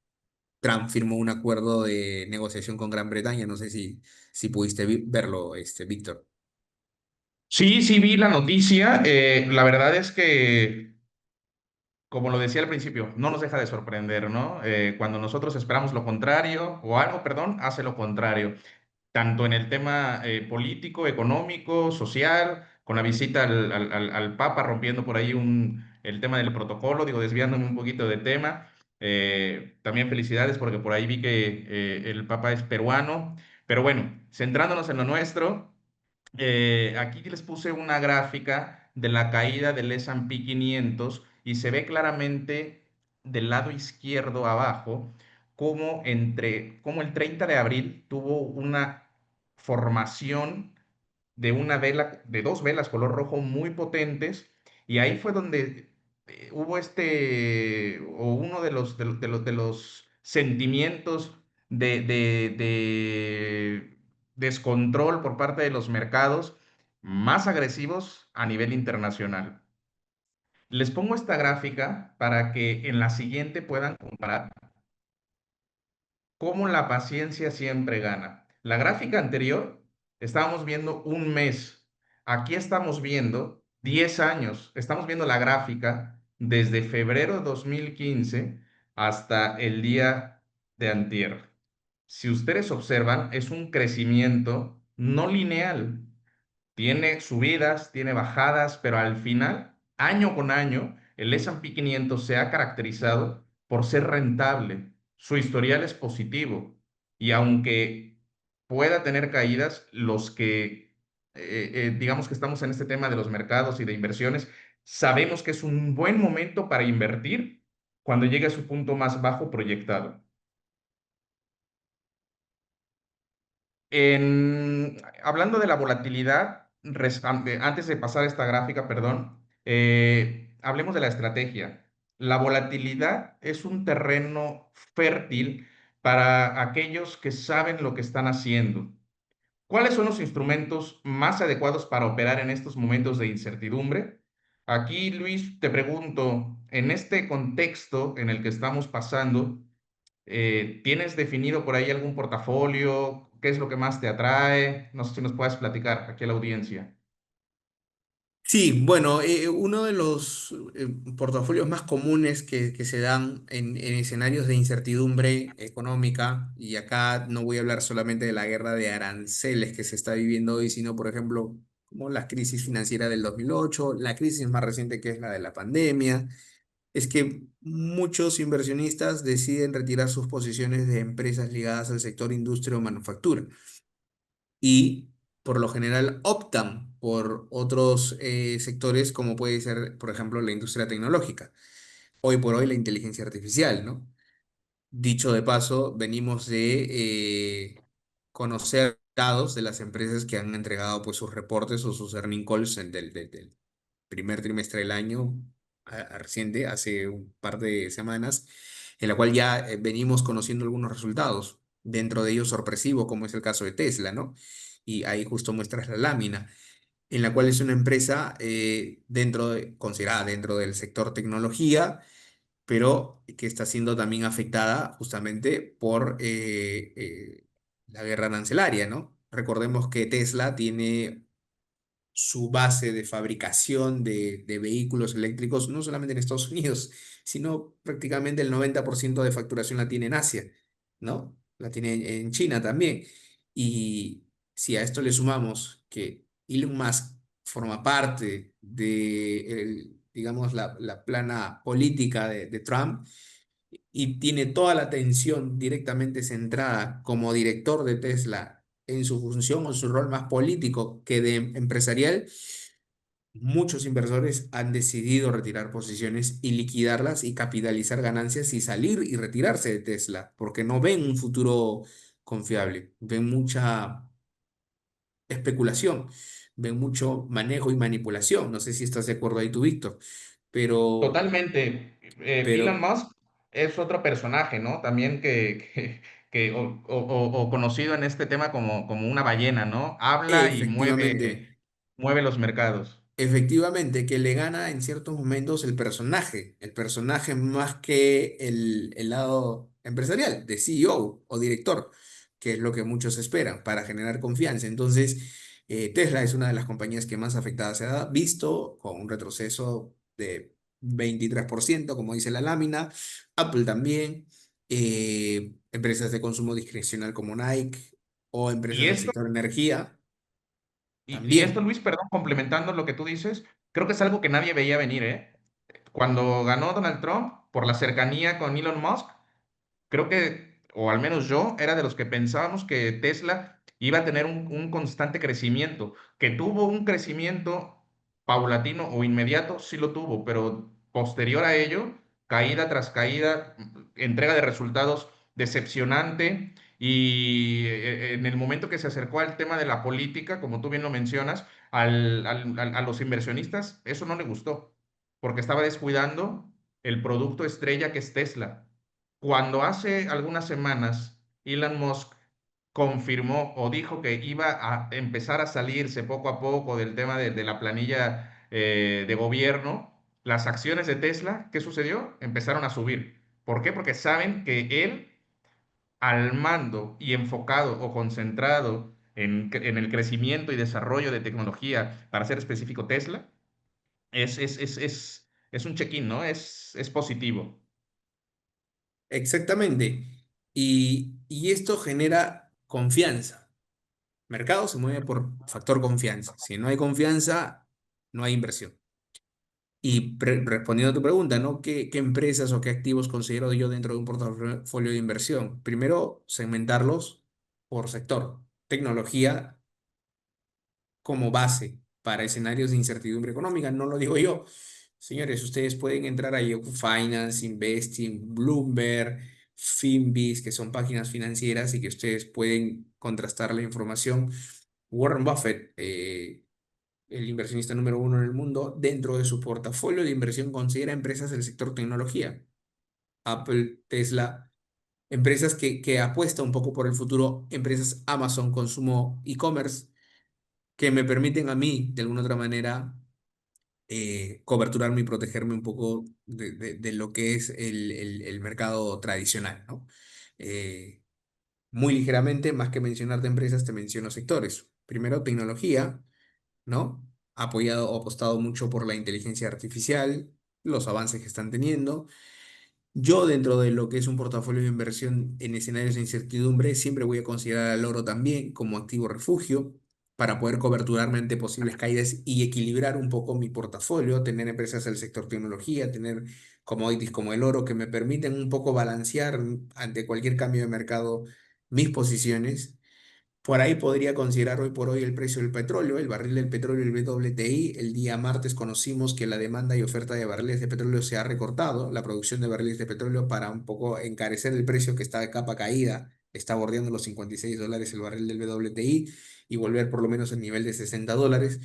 Trump firmó un acuerdo de negociación con Gran Bretaña, no sé si pudiste verlo, Víctor. Sí, sí vi la noticia. La verdad es que, como lo decía al principio, no nos deja de sorprender, ¿no? Cuando nosotros esperamos lo contrario, o algo, perdón, hace lo contrario, tanto en el tema político, económico, social, con la visita al Papa rompiendo por ahí el tema del protocolo, digo, desviándome un poquito de tema. También felicidades porque por ahí vi que el Papa es peruano. Pero bueno, centrándonos en lo nuestro. Aquí les puse una gráfica de la caída del S&P 500 y se ve claramente del lado izquierdo abajo cómo el 30 de abril tuvo una formación de una vela, de dos velas color rojo muy potentes, y ahí fue donde hubo o uno de los sentimientos de descontrol por parte de los mercados más agresivos a nivel internacional. Les pongo esta gráfica para que en la siguiente puedan comparar cómo la paciencia siempre gana. La gráfica anterior estábamos viendo un mes. Aquí estamos viendo 10 años. Estamos viendo la gráfica desde febrero de 2015 hasta el día de antier. Si ustedes observan, es un crecimiento no lineal. Tiene subidas, tiene bajadas, pero al final, año con año, el S&P 500 se ha caracterizado por ser rentable. Su historial es positivo. Y aunque pueda tener caídas, los que, digamos que estamos en este tema de los mercados y de inversiones, sabemos que es un buen momento para invertir cuando llegue a su punto más bajo proyectado. Hablando de la volatilidad, antes de pasar esta gráfica, perdón, hablemos de la estrategia. La volatilidad es un terreno fértil para aquellos que saben lo que están haciendo. ¿Cuáles son los instrumentos más adecuados para operar en estos momentos de incertidumbre? Aquí, Luis, te pregunto, en este contexto en el que estamos pasando, ¿tienes definido por ahí algún portafolio? ¿Qué es lo que más te atrae? No sé si nos puedes platicar aquí a la audiencia. Sí, bueno, uno de los portafolios más comunes que se dan en escenarios de incertidumbre económica, y acá no voy a hablar solamente de la guerra de aranceles que se está viviendo hoy, sino, por ejemplo, como la crisis financiera del 2008, la crisis más reciente que es la de la pandemia, es que muchos inversionistas deciden retirar sus posiciones de empresas ligadas al sector industria o manufactura y por lo general optan por otros sectores como puede ser, por ejemplo, la industria tecnológica. Hoy por hoy la inteligencia artificial, ¿no? Dicho de paso, venimos de conocer datos de las empresas que han entregado pues sus reportes o sus earning calls del primer trimestre del año reciente, hace un par de semanas, en la cual ya venimos conociendo algunos resultados, dentro de ellos sorpresivos, como es el caso de Tesla, ¿no? Y ahí justo muestras la lámina, en la cual es una empresa considerada dentro del sector tecnología, pero que está siendo también afectada justamente por la guerra arancelaria, ¿no? Recordemos que Tesla tiene su base de fabricación de vehículos eléctricos, no solamente en Estados Unidos, sino prácticamente el 90% de facturación la tiene en Asia, ¿no? La tiene en China también. Y si a esto le sumamos que Elon Musk forma parte de, digamos, la plana política de Trump, y tiene toda la atención directamente centrada como director de Tesla en su función o en su rol más político que de empresarial, muchos inversores han decidido retirar posiciones y liquidarlas y capitalizar ganancias y salir y retirarse de Tesla, porque no ven un futuro confiable, ven mucha especulación, ven mucho manejo y manipulación. No sé si estás de acuerdo ahí tú, Víctor, pero, Totalmente. Elon pero Musk es otro personaje, ¿no? También o conocido en este tema como una ballena, ¿no? Habla y efectivamente. mueve los mercados. Efectivamente, que le gana en ciertos momentos el personaje más que el lado empresarial, de CEO o director, que es lo que muchos esperan para generar confianza. Entonces, Tesla es una de las compañías que más afectada se ha visto, con un retroceso de 23%, como dice la lámina. Apple también, empresas de consumo discrecional como Nike o Y empresas del esto sector energía y esto, también. Luis, perdón, complementando lo que tú dices, creo que es algo que nadie veía venir, ¿eh? Cuando ganó Donald Trump, por la cercanía con Elon Musk, creo que, o al menos yo, era de los que pensábamos que Tesla iba a tener un constante crecimiento, que tuvo un crecimiento paulatino o inmediato, sí lo tuvo, pero posterior a ello, caída tras caída, entrega de resultados decepcionante y en el momento que se acercó al tema de la política, como tú bien lo mencionas, a los inversionistas, eso no le gustó, porque estaba descuidando el producto estrella que es Tesla. Cuando hace algunas semanas Elon Musk confirmó o dijo que iba a empezar a salirse poco a poco del tema de la planilla de gobierno, las acciones de Tesla, ¿qué sucedió? Empezaron a subir. ¿Por qué? Porque saben que él, al mando y enfocado o concentrado en el crecimiento y desarrollo de tecnología, para ser específico Tesla, es un check-in, ¿no? Es positivo. Exactamente. Y esto genera confianza. Mercado se mueve por factor confianza. Si no hay confianza, no hay inversión. Y respondiendo a tu pregunta, ¿no? ¿Qué empresas o qué activos considero yo dentro de un portafolio de inversión? Primero, segmentarlos por sector. Tecnología como base para escenarios de incertidumbre económica. No lo digo yo. Señores, ustedes pueden entrar a Yahoo Finance, Investing, Bloomberg, Finviz, que son páginas financieras y que ustedes pueden contrastar la información. Warren Buffett, el inversionista número uno en el mundo, dentro de su portafolio de inversión considera empresas del sector tecnología. Apple, Tesla. empresas que apuestan un poco por el futuro, empresas Amazon, consumo e-commerce, que me permiten a mí, de alguna otra manera, coberturarme y protegerme un poco de lo que es el mercado tradicional, ¿no? Eh, Muy ligeramente, más que mencionarte empresas, te menciono sectores. Primero, tecnología, ¿no? Apoyado o apostado mucho por la inteligencia artificial, los avances que están teniendo. Yo, dentro de lo que es un portafolio de inversión en escenarios de incertidumbre, siempre voy a considerar al oro también como activo refugio para poder coberturarme ante posibles caídas y equilibrar un poco mi portafolio, tener empresas del sector tecnología, tener commodities como el oro que me permiten un poco balancear ante cualquier cambio de mercado mis posiciones. Por ahí podría considerar hoy por hoy el precio del petróleo, el barril del petróleo, el WTI. El día martes conocimos que la demanda y oferta de barriles de petróleo se ha recortado, la producción de barriles de petróleo para un poco encarecer el precio que está de capa caída, está bordeando los $56 el barril del WTI y volver por lo menos al nivel de $60.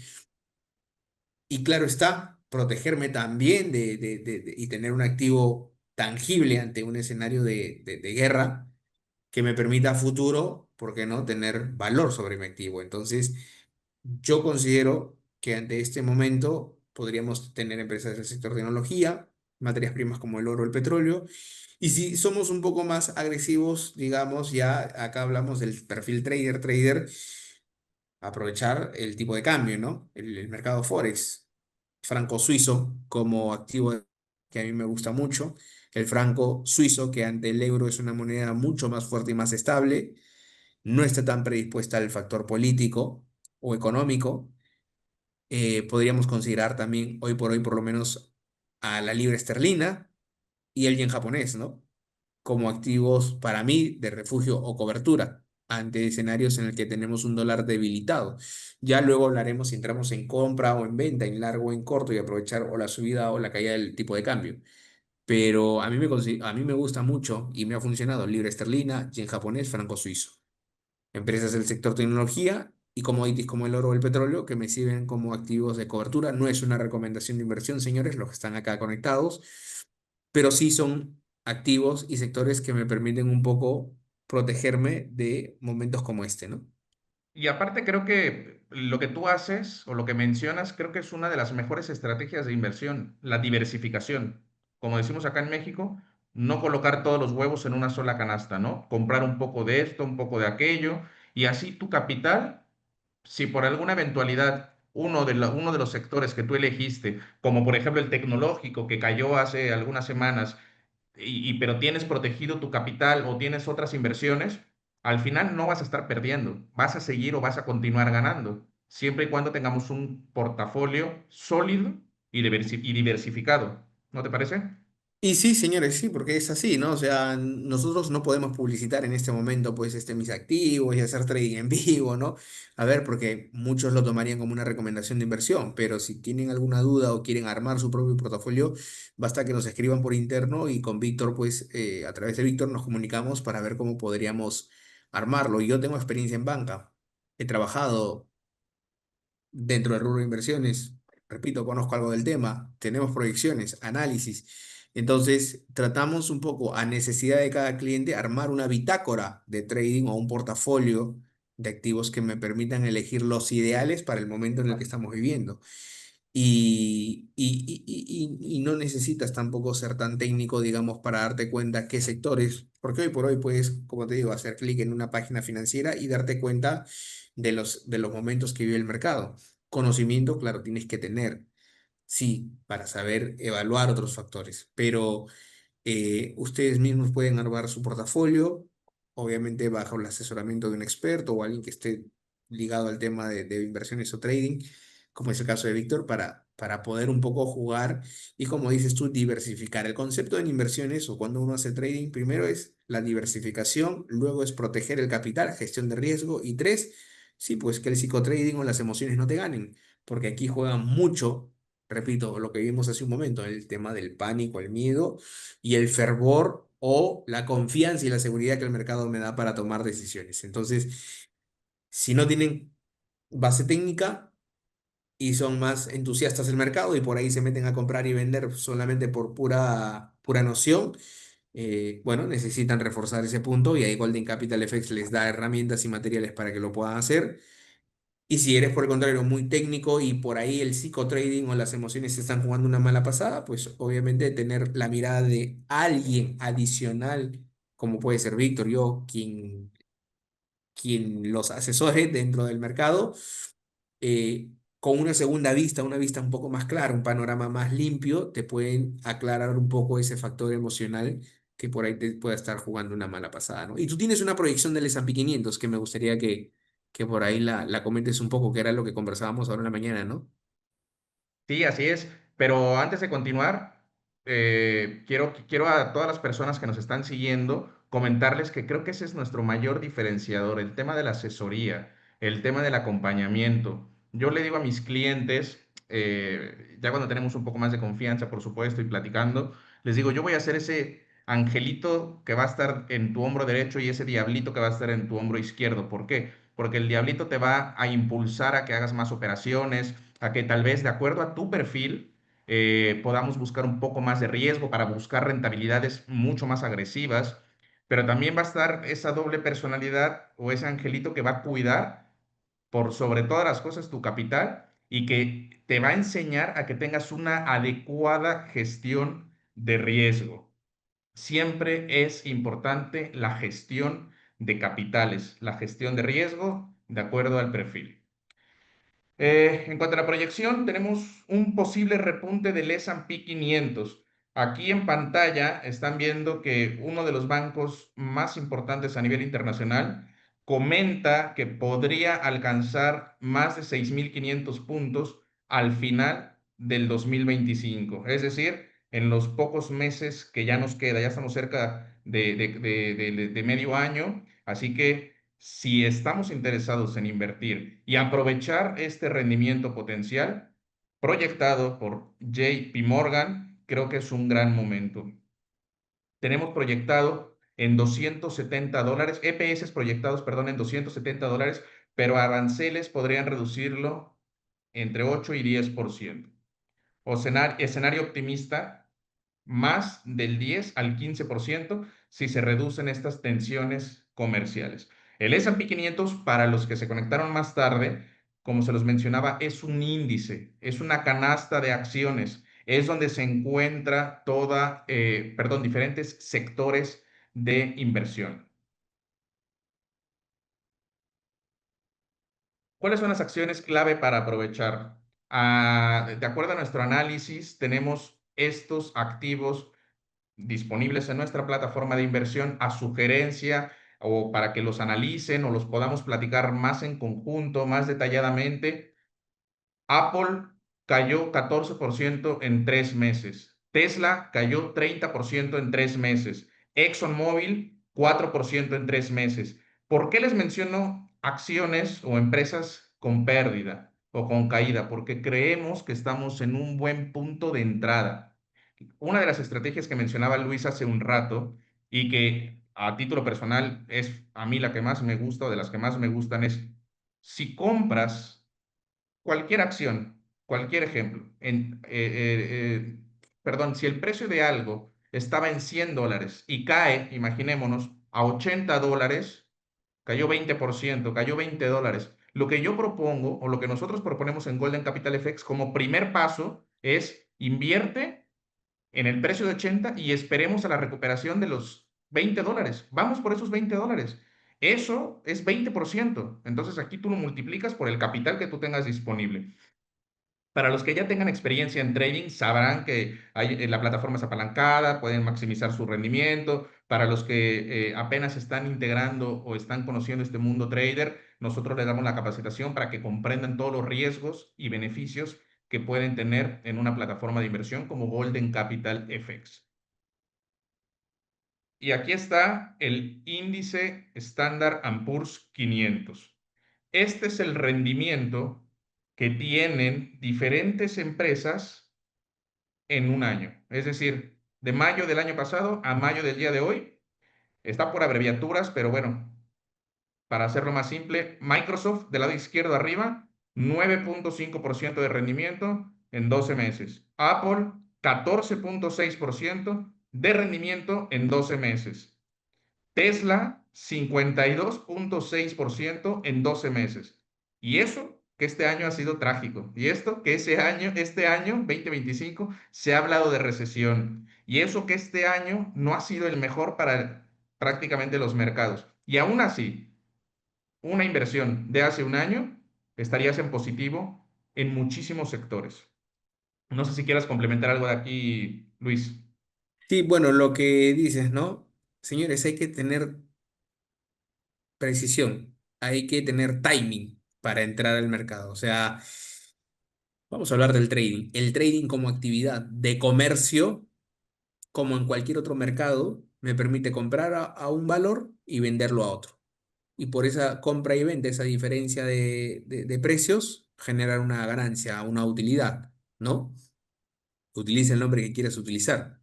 Y claro está, protegerme también y tener un activo tangible ante un escenario de guerra que me permita a futuro, ¿por qué no?, tener valor sobre mi activo. Entonces, yo considero que ante este momento podríamos tener empresas del sector tecnología, materias primas como el oro, el petróleo, y si somos un poco más agresivos, digamos, ya acá hablamos del perfil trader, aprovechar el tipo de cambio, ¿no? El mercado Forex, franco suizo como activo que a mí me gusta mucho. El franco suizo, que ante el euro es una moneda mucho más fuerte y más estable, no está tan predispuesta al factor político o económico. Podríamos considerar también hoy por hoy por lo menos a la libra esterlina y el yen japonés, ¿no? Como activos para mí de refugio o cobertura ante escenarios en el que tenemos un dólar debilitado. Ya luego hablaremos si entramos en compra o en venta, en largo o en corto y aprovechar o la subida o la caída del tipo de cambio. Pero a mí me gusta mucho y me ha funcionado libra esterlina, yen japonés, franco suizo. Empresas del sector tecnología y commodities como el oro o el petróleo que me sirven como activos de cobertura. No es una recomendación de inversión, señores, los que están acá conectados, pero sí son activos y sectores que me permiten un poco protegerme de momentos como este, ¿no? Y aparte creo que lo que tú haces o lo que mencionas, creo que es una de las mejores estrategias de inversión, la diversificación. Como decimos acá en México, no colocar todos los huevos en una sola canasta, ¿no? Comprar un poco de esto, un poco de aquello, y así tu capital, si por alguna eventualidad uno de los sectores que tú elegiste, como por ejemplo el tecnológico que cayó hace algunas semanas, pero tienes protegido tu capital o tienes otras inversiones, al final no vas a estar perdiendo, vas a seguir o vas a continuar ganando, siempre y cuando tengamos un portafolio sólido y diversificado. ¿No te parece? Y sí, señores, sí, porque es así, ¿no? O sea, nosotros no podemos publicitar en este momento, pues, mis activos y hacer trading en vivo, ¿no? A ver, porque muchos lo tomarían como una recomendación de inversión, pero si tienen alguna duda o quieren armar su propio portafolio, basta que nos escriban por interno y con Víctor, pues, a través de Víctor nos comunicamos para ver cómo podríamos armarlo. Yo tengo experiencia en banca, he trabajado dentro del rubro de inversiones. Repito, conozco algo del tema, tenemos proyecciones, análisis. Entonces, tratamos un poco a necesidad de cada cliente armar una bitácora de trading o un portafolio de activos que me permitan elegir los ideales para el momento en el que estamos viviendo. Y no necesitas tampoco ser tan técnico, digamos, para darte cuenta qué sectores, porque hoy por hoy puedes, como te digo, hacer clic en una página financiera y darte cuenta de los momentos que vive el mercado. Conocimiento, claro, tienes que tener, sí, para saber evaluar otros factores, pero ustedes mismos pueden armar su portafolio, obviamente bajo el asesoramiento de un experto o alguien que esté ligado al tema de inversiones o trading, como es el caso de Víctor, para poder un poco jugar y, como dices tú, diversificar. El concepto en inversiones o cuando uno hace trading, primero es la diversificación, luego es proteger el capital, gestión de riesgo y tres, sí, pues que el psicotrading o las emociones no te ganen, porque aquí juegan mucho. Repito, lo que vimos hace un momento, el tema del pánico, el miedo y el fervor o la confianza y la seguridad que el mercado me da para tomar decisiones. Entonces, si no tienen base técnica y son más entusiastas del mercado y por ahí se meten a comprar y vender solamente por pura noción, bueno, necesitan reforzar ese punto y ahí Golden Capital FX les da herramientas y materiales para que lo puedan hacer. Y si eres por el contrario muy técnico y por ahí el psicotrading o las emociones te están jugando una mala pasada, pues obviamente tener la mirada de alguien adicional, como puede ser Víctor, yo, quien los asesore dentro del mercado, con una segunda vista, una vista un poco más clara, un panorama más limpio, te pueden aclarar un poco ese factor emocional que por ahí te pueda estar jugando una mala pasada, ¿no? Y tú tienes una proyección del S&P 500 que me gustaría que por ahí la comentes un poco, que era lo que conversábamos ahora en la mañana, ¿no? Sí, así es. Pero antes de continuar, quiero a todas las personas que nos están siguiendo comentarles que creo que ese es nuestro mayor diferenciador, el tema de la asesoría, el tema del acompañamiento. Yo le digo a mis clientes, ya cuando tenemos un poco más de confianza, por supuesto, y platicando, les digo, yo voy a ser ese angelito que va a estar en tu hombro derecho y ese diablito que va a estar en tu hombro izquierdo. ¿Por qué? Porque el diablito te va a impulsar a que hagas más operaciones, a que tal vez de acuerdo a tu perfil podamos buscar un poco más de riesgo para buscar rentabilidades mucho más agresivas, pero también va a estar esa doble personalidad o ese angelito que va a cuidar por sobre todas las cosas tu capital y que te va a enseñar a que tengas una adecuada gestión de riesgo. Siempre es importante la gestión de capitales, la gestión de riesgo de acuerdo al perfil. En cuanto a la proyección, tenemos un posible repunte del S&P 500. Aquí en pantalla están viendo que uno de los bancos más importantes a nivel internacional comenta que podría alcanzar más de 6.500 puntos al final del 2025. Es decir, en los pocos meses que ya nos queda, ya estamos cerca de medio año, así que si estamos interesados en invertir y aprovechar este rendimiento potencial proyectado por JP Morgan, creo que es un gran momento. Tenemos proyectado en $270, EPS proyectados, perdón, en $270, pero aranceles podrían reducirlo entre 8 y 10%. O escenario optimista, más del 10 al 15% si se reducen estas tensiones comerciales. El S&P 500, para los que se conectaron más tarde, como se los mencionaba, es un índice, es una canasta de acciones, es donde se encuentra diferentes sectores de inversión. ¿Cuáles son las acciones clave para aprovechar? De acuerdo a nuestro análisis, tenemos estos activos disponibles en nuestra plataforma de inversión a sugerencia o para que los analicen o los podamos platicar más en conjunto, más detalladamente. Apple cayó 14% en 3 meses. Tesla cayó 30% en 3 meses. ExxonMobil 4% en 3 meses. ¿Por qué les menciono acciones o empresas con pérdida o con caída? Porque creemos que estamos en un buen punto de entrada. Una de las estrategias que mencionaba Luis hace un rato y que a título personal es a mí la que más me gusta o de las que más me gustan es si compras cualquier acción, cualquier ejemplo, perdón, si el precio de algo estaba en $100 y cae, imaginémonos, a $80, cayó 20%, cayó $20. Lo que yo propongo o lo que nosotros proponemos en Golden Capital FX como primer paso es invierte en el precio de 80 y esperemos a la recuperación de los $20. Vamos por esos $20. Eso es 20%. Entonces aquí tú lo multiplicas por el capital que tú tengas disponible. Para los que ya tengan experiencia en trading, sabrán que la plataforma es apalancada, pueden maximizar su rendimiento. Para los que apenas están integrando o están conociendo este mundo trader, nosotros les damos la capacitación para que comprendan todos los riesgos y beneficios que pueden tener en una plataforma de inversión como Golden Capital FX. Y aquí está el índice Standard Poor's 500. Este es el rendimiento que tienen diferentes empresas en un año. Es decir, de mayo del año pasado a mayo del día de hoy. Está por abreviaturas, pero bueno, para hacerlo más simple, Microsoft del lado izquierdo arriba, 9.5% de rendimiento en 12 meses. Apple, 14.6%. de rendimiento en 12 meses. Tesla, 52,6% en 12 meses. Y eso que este año ha sido trágico. Y esto que este año 2025, se ha hablado de recesión. Y eso que este año no ha sido el mejor para prácticamente los mercados. Y aún así, una inversión de hace un año, estarías en positivo en muchísimos sectores. No sé si quieras complementar algo de aquí, Luis. Sí, bueno, lo que dices, ¿no? Señores, hay que tener precisión, hay que tener timing para entrar al mercado. O sea, vamos a hablar del trading. El trading como actividad de comercio, como en cualquier otro mercado, me permite comprar a un valor y venderlo a otro. Y por esa compra y venta, esa diferencia de precios, generar una ganancia, una utilidad, ¿no? Utiliza el nombre que quieras utilizar.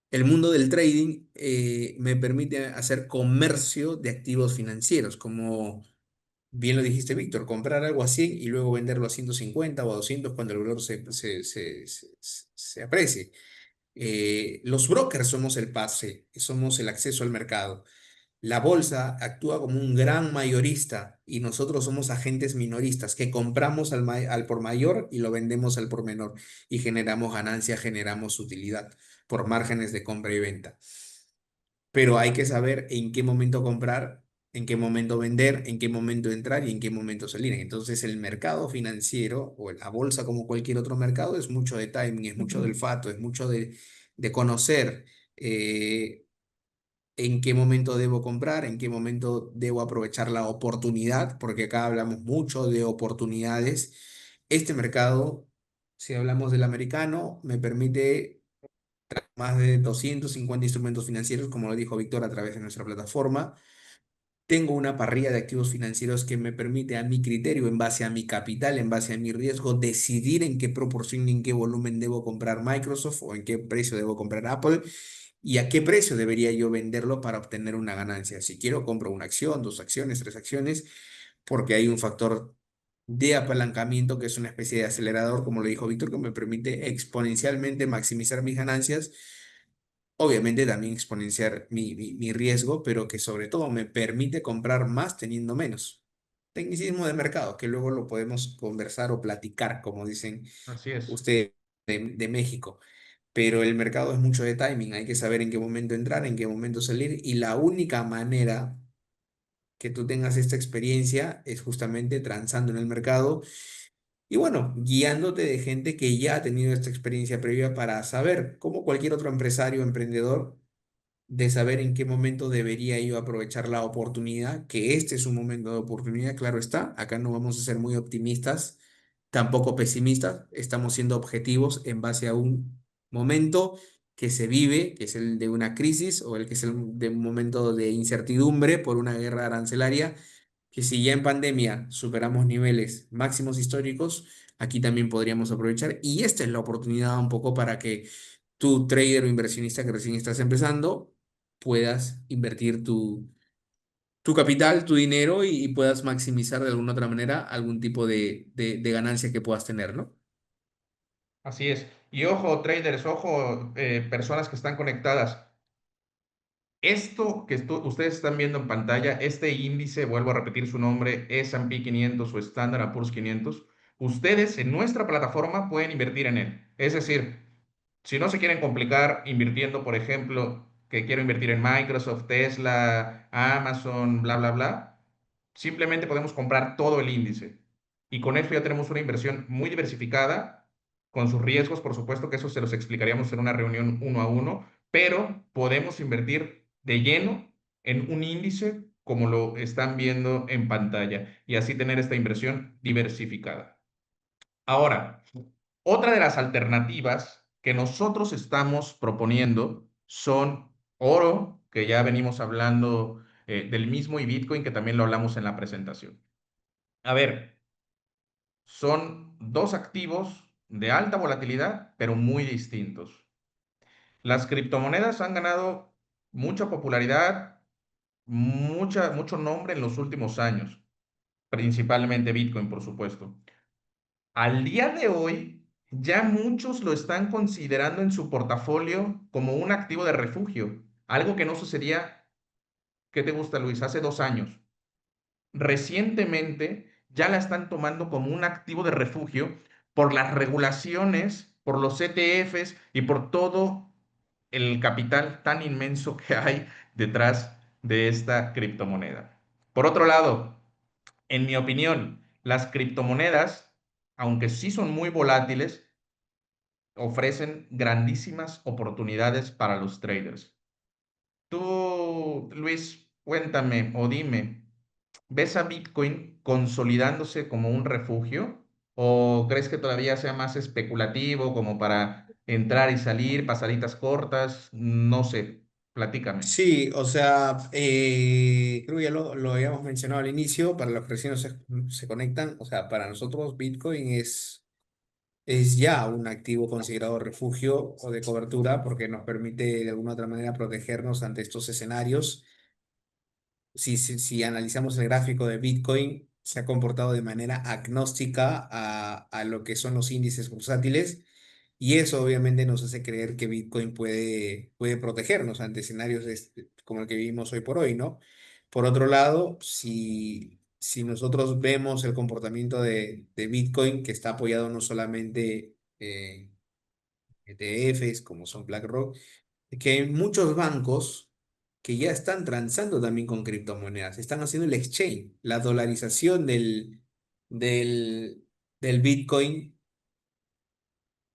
El mundo del trading me permite hacer comercio de activos financieros, como bien lo dijiste, Víctor, comprar algo así y luego venderlo a 150 o a 200 cuando el valor se aprecie. Los brokers somos el pase, somos el acceso al mercado. La bolsa actúa como un gran mayorista y nosotros somos agentes minoristas que compramos al por mayor y lo vendemos al por menor y generamos ganancia, generamos utilidad por márgenes de compra y venta. Pero hay que saber en qué momento comprar, en qué momento vender, en qué momento entrar y en qué momento salir. Entonces el mercado financiero o la bolsa como cualquier otro mercado es mucho de timing, es mucho de olfato, es mucho de conocer. eh, en qué momento debo comprar, en qué momento debo aprovechar la oportunidad, porque acá hablamos mucho de oportunidades. Este mercado, si hablamos del americano, me permite más de 250 instrumentos financieros, como lo dijo Víctor, a través de nuestra plataforma. Tengo una parrilla de activos financieros que me permite a mi criterio, en base a mi capital, en base a mi riesgo, decidir en qué proporción y en qué volumen debo comprar Microsoft o en qué precio debo comprar Apple y a qué precio debería yo venderlo para obtener una ganancia. Si quiero, compro una acción, dos acciones, tres acciones, porque hay un factor de apalancamiento que es una especie de acelerador, como lo dijo Víctor, que me permite exponencialmente maximizar mis ganancias. Obviamente también exponenciar mi riesgo, pero que sobre todo me permite comprar más teniendo menos. Tecnicismo de mercado, que luego lo podemos conversar o platicar, como dicen Así es. ustedes de México. Pero el mercado es mucho de timing, hay que saber en qué momento entrar, en qué momento salir, y la única manera que tú tengas esta experiencia es justamente transando en el mercado y bueno, guiándote de gente que ya ha tenido esta experiencia previa para saber, como cualquier otro empresario o emprendedor, de saber en qué momento debería yo aprovechar la oportunidad, que este es un momento de oportunidad, claro está, acá no vamos a ser muy optimistas, tampoco pesimistas, estamos siendo objetivos en base a un momento que se vive, que es el de una crisis o el que es el de un momento de incertidumbre por una guerra arancelaria, que si ya en pandemia superamos niveles máximos históricos, aquí también podríamos aprovechar y esta es la oportunidad un poco para que tú, trader o inversionista que recién estás empezando, puedas invertir tu capital, tu dinero y puedas maximizar de alguna otra manera algún tipo de ganancia que puedas tener, ¿no? Así es. Y ojo, traders, ojo, personas que están conectadas. Esto que ustedes están viendo en pantalla, este índice, vuelvo a repetir su nombre, S&P 500 o Standard Poor's 500, ustedes en nuestra plataforma pueden invertir en él. Es decir, si no se quieren complicar invirtiendo, por ejemplo, que quiero invertir en Microsoft, Tesla, Amazon, bla, bla, bla, simplemente podemos comprar todo el índice. Y con eso ya tenemos una inversión muy diversificada, con sus riesgos, por supuesto que eso se los explicaríamos en una reunión uno a uno, pero podemos invertir de lleno en un índice como lo están viendo en pantalla y así tener esta inversión diversificada. Ahora, otra de las alternativas que nosotros estamos proponiendo son oro, que ya venimos hablando del mismo, y Bitcoin, que también lo hablamos en la presentación. A ver, son dos activos de alta volatilidad, pero muy distintos. Las criptomonedas han ganado mucha popularidad, mucho nombre en los últimos años, principalmente Bitcoin, por supuesto. Al día de hoy, ya muchos lo están considerando en su portafolio como un activo de refugio, algo que no sucedía, ¿qué te gusta, Luis? Hace 2 años. Recientemente ya la están tomando como un activo de refugio por las regulaciones, por los ETFs y por todo el capital tan inmenso que hay detrás de esta criptomoneda. Por otro lado, en mi opinión, las criptomonedas, aunque sí son muy volátiles, ofrecen grandísimas oportunidades para los traders. Tú, Luis, cuéntame o dime, ¿ves a Bitcoin consolidándose como un refugio? ¿O crees que todavía sea más especulativo, como para entrar y salir, pasaditas cortas? No sé, platícame. Sí, o sea, creo que ya lo habíamos mencionado al inicio, para los que recién se conectan, o sea, para nosotros Bitcoin es ya un activo considerado refugio o de cobertura porque nos permite de alguna otra manera protegernos ante estos escenarios. Si analizamos el gráfico de Bitcoin, se ha comportado de manera agnóstica a lo que son los índices bursátiles y eso obviamente nos hace creer que Bitcoin puede protegernos ante escenarios como el que vivimos hoy por hoy, ¿no? Por otro lado, si nosotros vemos el comportamiento de Bitcoin, que está apoyado no solamente en ETFs como son BlackRock, que hay muchos bancos que ya están transando también con criptomonedas, están haciendo el exchange, la dolarización del, del Bitcoin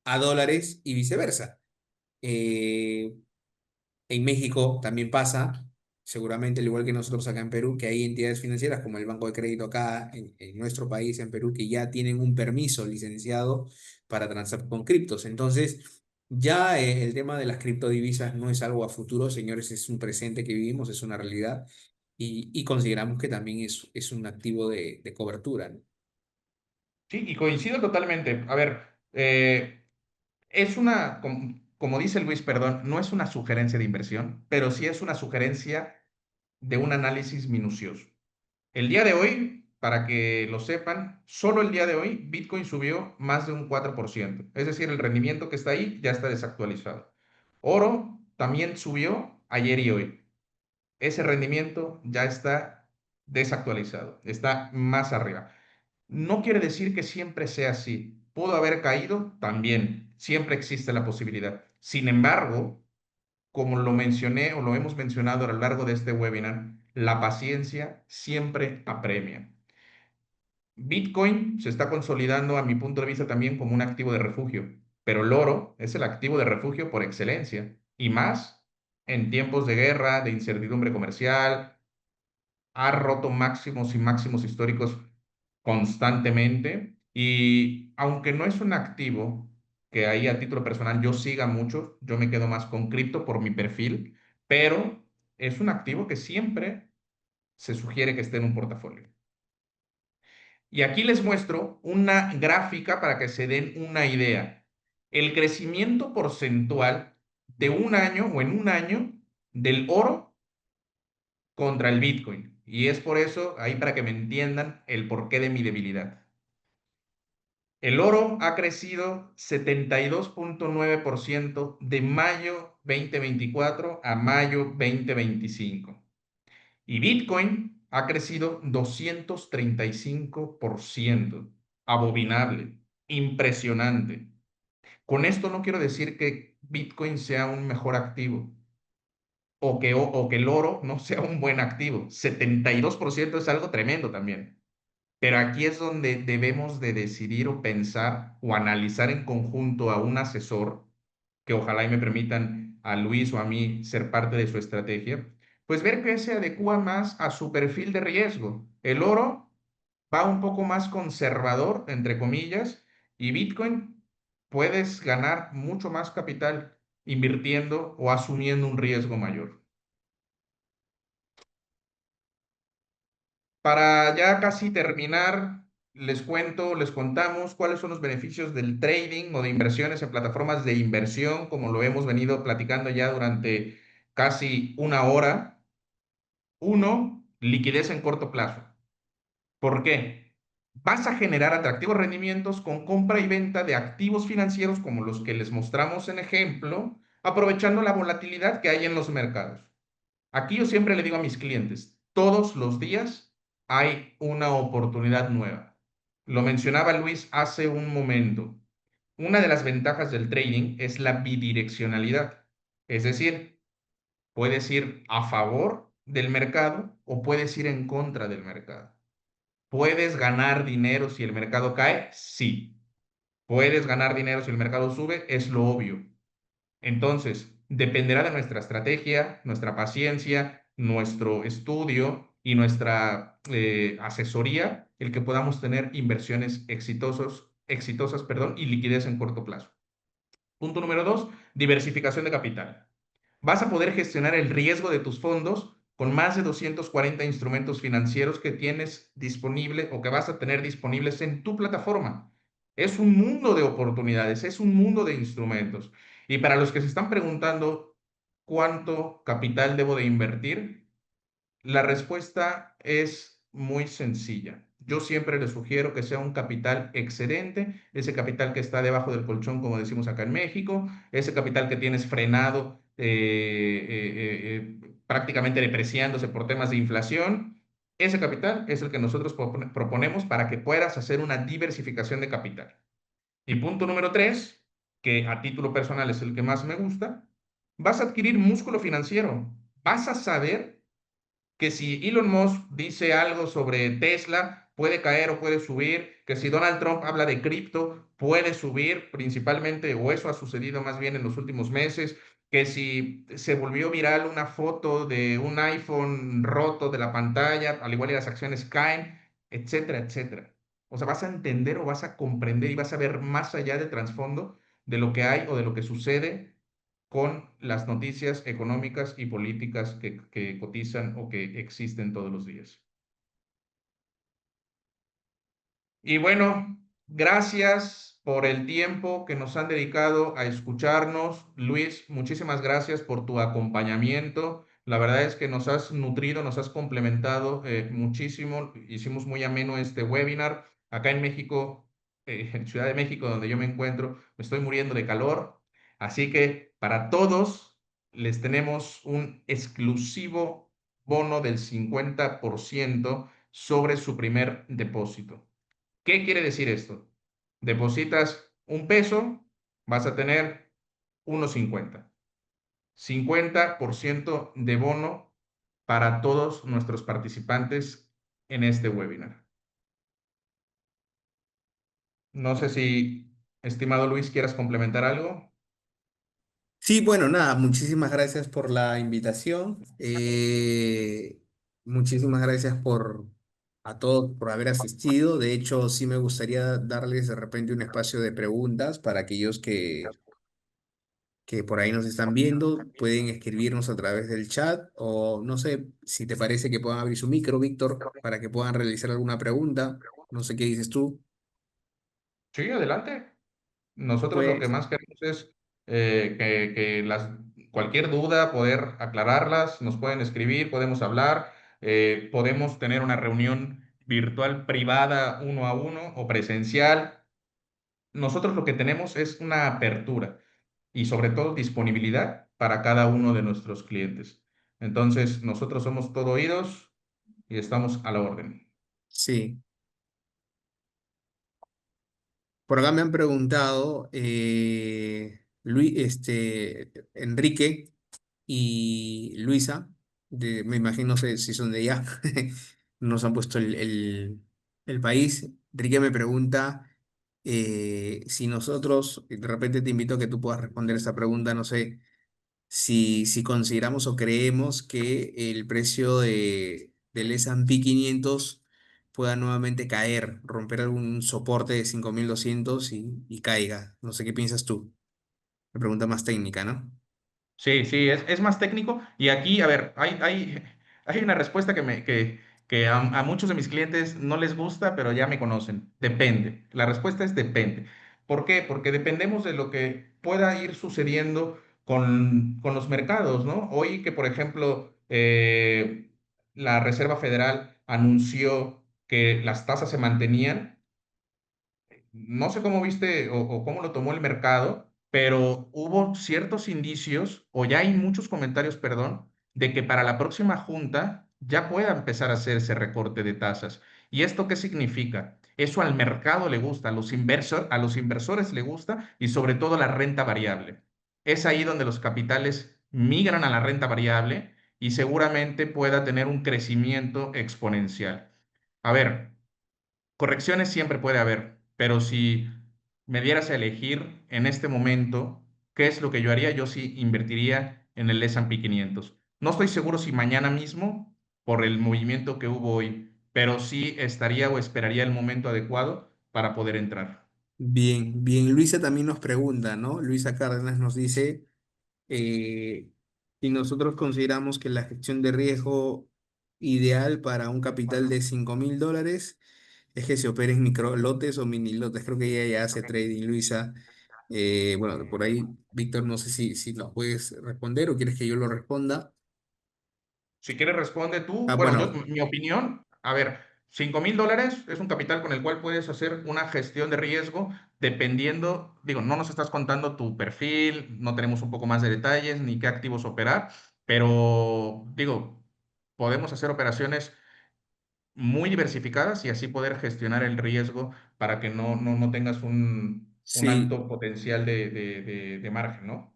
a dólares y viceversa. Eh, en México también pasa, seguramente al igual que nosotros acá en Perú, que hay entidades financieras como el Banco de Crédito acá en nuestro país, en Perú, que ya tienen un permiso licenciado para transar con criptos. Entonces, ya el tema de las criptodivisas no es algo a futuro, señores, es un presente que vivimos, es una realidad y consideramos que también es un activo de cobertura, ¿no? Sí, y coincido totalmente. A ver, es una, como dice Luis, perdón, no es una sugerencia de inversión, pero sí es una sugerencia de un análisis minucioso. El día de hoy, para que lo sepan, solo el día de hoy Bitcoin subió más de un 4%. Es decir, el rendimiento que está ahí ya está desactualizado. Oro también subió ayer y hoy. Ese rendimiento ya está desactualizado, está más arriba. No quiere decir que siempre sea así. ¿Pudo haber caído? También. Siempre existe la posibilidad. Sin embargo, como lo mencioné o lo hemos mencionado a lo largo de este webinar, la paciencia siempre apremia. Bitcoin se está consolidando, a mi punto de vista, también como un activo de refugio, pero el oro es el activo de refugio por excelencia, y más en tiempos de guerra, de incertidumbre comercial, ha roto máximos y máximos históricos constantemente, y aunque no es un activo que ahí a título personal yo siga mucho, yo me quedo más con cripto por mi perfil, pero es un activo que siempre se sugiere que esté en un portafolio. Y aquí les muestro una gráfica para que se den una idea. El crecimiento porcentual de un año o en un año del oro contra el Bitcoin. Y es por eso, ahí para que me entiendan el porqué de mi debilidad. El oro ha crecido 72.9% de mayo 2024 a mayo 2025. Y Bitcoin ha crecido 235%. Abominable, impresionante. Con esto no quiero decir que Bitcoin sea un mejor activo o que el oro no sea un buen activo. 72% es algo tremendo también. Pero aquí es donde debemos de decidir o pensar o analizar en conjunto a un asesor, que ojalá y me permitan a Luis o a mí ser parte de su estrategia, pues ver qué se adecua más a su perfil de riesgo. El oro va un poco más conservador, entre comillas, y Bitcoin puedes ganar mucho más capital invirtiendo o asumiendo un riesgo mayor. Para ya casi terminar, les contamos cuáles son los beneficios del trading o de inversiones en plataformas de inversión, como lo hemos venido platicando ya durante casi una hora. Uno, liquidez en corto plazo. ¿Por qué? vas a generar atractivos rendimientos con compra y venta de activos financieros como los que les mostramos en ejemplo, aprovechando la volatilidad que hay en los mercados. Aquí yo siempre le digo a mis clientes, todos los días hay una oportunidad nueva. Lo mencionaba Luis hace un momento. Una de las ventajas del trading es la bidireccionalidad. Es decir, puedes ir a favor del mercado o puedes ir en contra del mercado. ¿Puedes ganar dinero si el mercado cae? Sí. ¿Puedes ganar dinero si el mercado sube? Es lo obvio. Entonces, dependerá de nuestra estrategia, nuestra paciencia, nuestro estudio y nuestra asesoría el que podamos tener inversiones exitosas, perdón, y liquidez en corto plazo. Punto número dos, diversificación de capital. Vas a poder gestionar el riesgo de tus fondos con más de 240 instrumentos financieros que tienes disponible o que vas a tener disponibles en tu plataforma. Es un mundo de oportunidades, es un mundo de instrumentos. Y para los que se están preguntando cuánto capital debo de invertir, la respuesta es muy sencilla. Yo siempre les sugiero que sea un capital excedente, ese capital que está debajo del colchón, como decimos acá en México, ese capital que tienes frenado, prácticamente depreciándose por temas de inflación. Ese capital es el que nosotros proponemos para que puedas hacer una diversificación de capital. Y punto número tres, que a título personal es el que más me gusta, vas a adquirir músculo financiero. Vas a saber que si Elon Musk dice algo sobre Tesla, puede caer o puede subir, que si Donald Trump habla de cripto, puede subir principalmente, o eso ha sucedido más bien en los últimos meses, que si se volvió viral una foto de un iPhone roto de la pantalla, al igual que las acciones caen, etcétera, etcétera. O sea, vas a entender o vas a comprender y vas a ver más allá del trasfondo de lo que hay o de lo que sucede con las noticias económicas y políticas que cotizan o que existen todos los días. Y bueno, gracias por el tiempo que nos han dedicado a escucharnos. Luis, muchísimas gracias por tu acompañamiento. La verdad es que nos has nutrido, nos has complementado muchísimo. Hicimos muy ameno este webinar. Acá en México, en Ciudad de México, donde yo me encuentro, me estoy muriendo de calor. Así que para todos les tenemos un exclusivo bono del 50% sobre su primer depósito. ¿Qué quiere decir esto? Depositas un peso, vas a tener 1.50. 50% de bono para todos nuestros participantes en este webinar. No sé si, estimado Luis, quieras complementar algo. Sí, bueno, nada, muchísimas gracias por la invitación. Muchísimas gracias a todos por haber asistido. De hecho, sí me gustaría darles de repente un espacio de preguntas para aquellos que por ahí nos están viendo. Pueden escribirnos a través del chat o no sé si te parece que puedan abrir su micro, Víctor, para que puedan realizar alguna pregunta. No sé qué dices tú. Sí, adelante. Nosotros lo que Pues más queremos es cualquier duda, poder aclararlas, nos pueden escribir, podemos hablar, podemos tener una reunión virtual privada uno a uno o presencial. Nosotros lo que tenemos es una apertura y sobre todo disponibilidad para cada uno de nuestros clientes. Entonces, nosotros somos todo oídos y estamos a la orden. sí. Por acá me han preguntado, Luis, Enrique y Luisa, me imagino si son de allá, nos han puesto el país. Enrique me pregunta si nosotros, de repente te invito a que tú puedas responder esta pregunta, no sé, si consideramos o creemos que el precio del S&P 500 pueda nuevamente caer, romper algún soporte de 5.200 y caiga. No sé qué piensas tú. Me pregunta más técnica, ¿no? Sí, sí, es más técnico. Y aquí, a ver, hay una respuesta que a muchos de mis clientes no les gusta, pero ya me conocen. Depende. La respuesta es depende. ¿Por qué? Porque dependemos de lo que pueda ir sucediendo con los mercados, ¿no? Hoy que, por ejemplo, la Reserva Federal anunció que las tasas se mantenían. No sé cómo viste o cómo lo tomó el mercado, pero hubo ciertos indicios, o ya hay muchos comentarios, perdón, de que para la próxima junta ya pueda empezar a hacer ese recorte de tasas. ¿Y esto qué significa? Eso al mercado le gusta, a los inversores le gusta y sobre todo la renta variable. Es ahí donde los capitales migran a la renta variable y seguramente pueda tener un crecimiento exponencial. A ver, correcciones siempre puede haber, pero si me dieras a elegir en este momento, ¿qué es lo que yo haría? Yo sí invertiría en el S&P 500. No estoy seguro si mañana mismo, por el movimiento que hubo hoy, pero sí estaría o esperaría el momento adecuado para poder entrar. Bien, bien. Luisa también nos pregunta, ¿no? Luisa Cárdenas nos dice eh, si nosotros consideramos que la gestión de riesgo ideal para un capital de $5.000 es que se opere en micro lotes o mini lotes. Creo que ella ya hace trading, Luisa. Bueno, por ahí, Víctor, no sé si nos puedes responder o quieres que yo lo responda. Si quieres, responde tú. Ah, Bueno, yo, bueno, mi opinión, a ver, $5,000 es un capital con el cual puedes hacer una gestión de riesgo dependiendo, digo, no nos estás contando tu perfil, no tenemos un poco más de detalles ni qué activos operar, pero digo, podemos hacer operaciones muy diversificadas y así poder gestionar el riesgo para que no tengas un sí. alto potencial de margen, ¿no?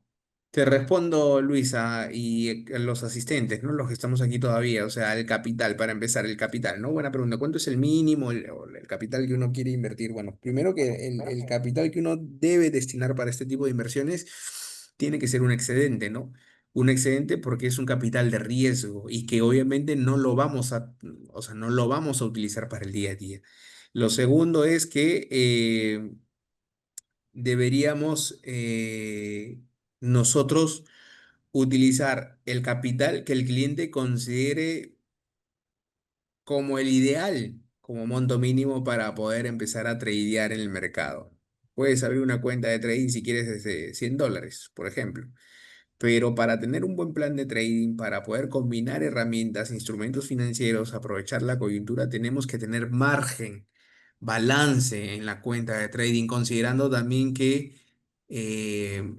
Te respondo, Luisa, y los asistentes, ¿no? Los que estamos aquí todavía, o sea, el capital, para empezar, el capital, ¿no? Buena pregunta. ¿Cuánto es el mínimo, o el capital que uno quiere invertir? Bueno, primero que el capital que uno debe destinar para este tipo de inversiones tiene que ser un excedente, ¿no? Un excedente porque es un capital de riesgo y que obviamente no lo vamos a, o sea, no lo vamos a utilizar para el día a día. Lo segundo es que deberíamos nosotros utilizar el capital que el cliente considere como el ideal, como monto mínimo para poder empezar a tradear en el mercado. Puedes abrir una cuenta de trading si quieres desde $100, por ejemplo. Pero para tener un buen plan de trading, para poder combinar herramientas, instrumentos financieros, aprovechar la coyuntura, tenemos que tener margen, balance en la cuenta de trading, considerando también que eh,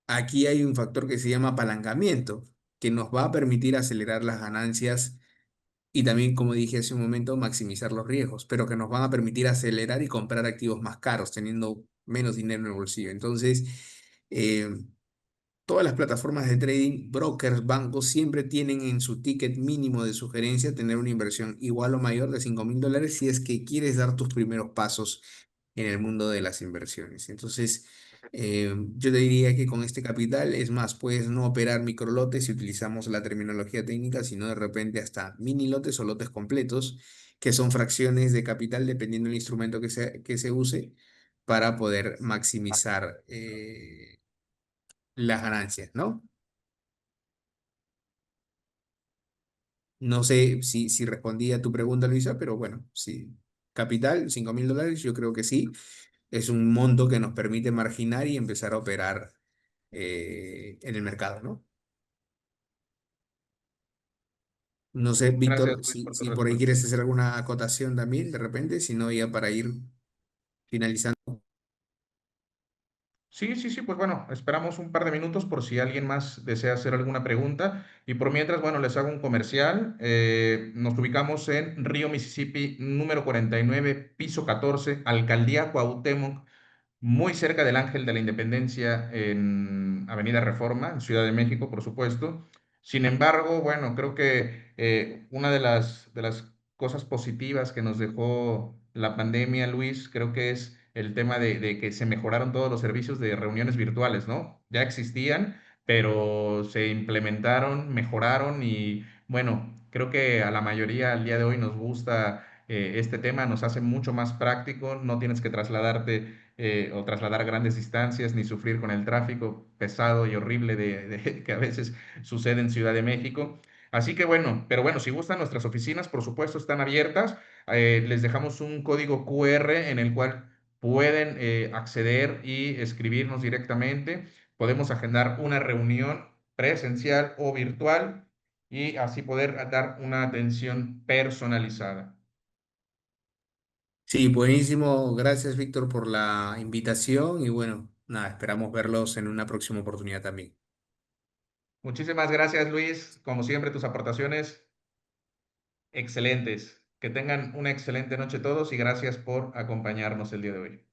aquí hay un factor que se llama apalancamiento, que nos va a permitir acelerar las ganancias y también, como dije hace un momento, maximizar los riesgos, pero que nos van a permitir acelerar y comprar activos más caros, teniendo menos dinero en el bolsillo. Entonces, eh, todas las plataformas de trading, brokers, bancos, siempre tienen en su ticket mínimo de sugerencia tener una inversión igual o mayor de $5.000 si es que quieres dar tus primeros pasos en el mundo de las inversiones. Entonces, yo te diría que con este capital, es más, puedes no operar microlotes si utilizamos la terminología técnica, sino de repente hasta mini lotes o lotes completos, que son fracciones de capital dependiendo del instrumento que se use para poder maximizar las ganancias, ¿no? No sé si respondí a tu pregunta, Luisa, pero bueno, sí. Capital, $5.000, yo creo que sí. Es un monto que nos permite marginar y empezar a operar en el mercado, ¿no? No sé, Gracias, Víctor, Luis, si, por tu si por ahí respuesta. quieres hacer alguna acotación también de repente, si no, ya para ir finalizando. Sí, sí, sí, pues bueno, esperamos un par de minutos por si alguien más desea hacer alguna pregunta. Y por mientras, bueno, les hago un comercial. Nos ubicamos en Río, Mississippi, número 49, piso 14, Alcaldía Cuauhtémoc, muy cerca del Ángel de la Independencia en Avenida Reforma, en Ciudad de México, por supuesto. Sin embargo, bueno, creo que una de las cosas positivas que nos dejó la pandemia, Luis, creo que es el tema de que se mejoraron todos los servicios de reuniones virtuales, ¿no? Ya existían, pero se implementaron, mejoraron y bueno, creo que a la mayoría al día de hoy nos gusta este tema, nos hace mucho más práctico, no tienes que trasladarte o trasladar grandes distancias, ni sufrir con el tráfico pesado y horrible que a veces sucede en Ciudad de México. Así que bueno, pero bueno, si gustan nuestras oficinas, por supuesto, están abiertas. Les dejamos un código QR en el cual pueden acceder y escribirnos directamente. Podemos agendar una reunión presencial o virtual y así poder dar una atención personalizada. Sí, buenísimo. Gracias, Víctor, por la invitación y bueno, nada, esperamos verlos en una próxima oportunidad también. Muchísimas gracias, Luis. Como siempre, tus aportaciones excelentes. Que tengan una excelente noche todos y gracias por acompañarnos el día de hoy.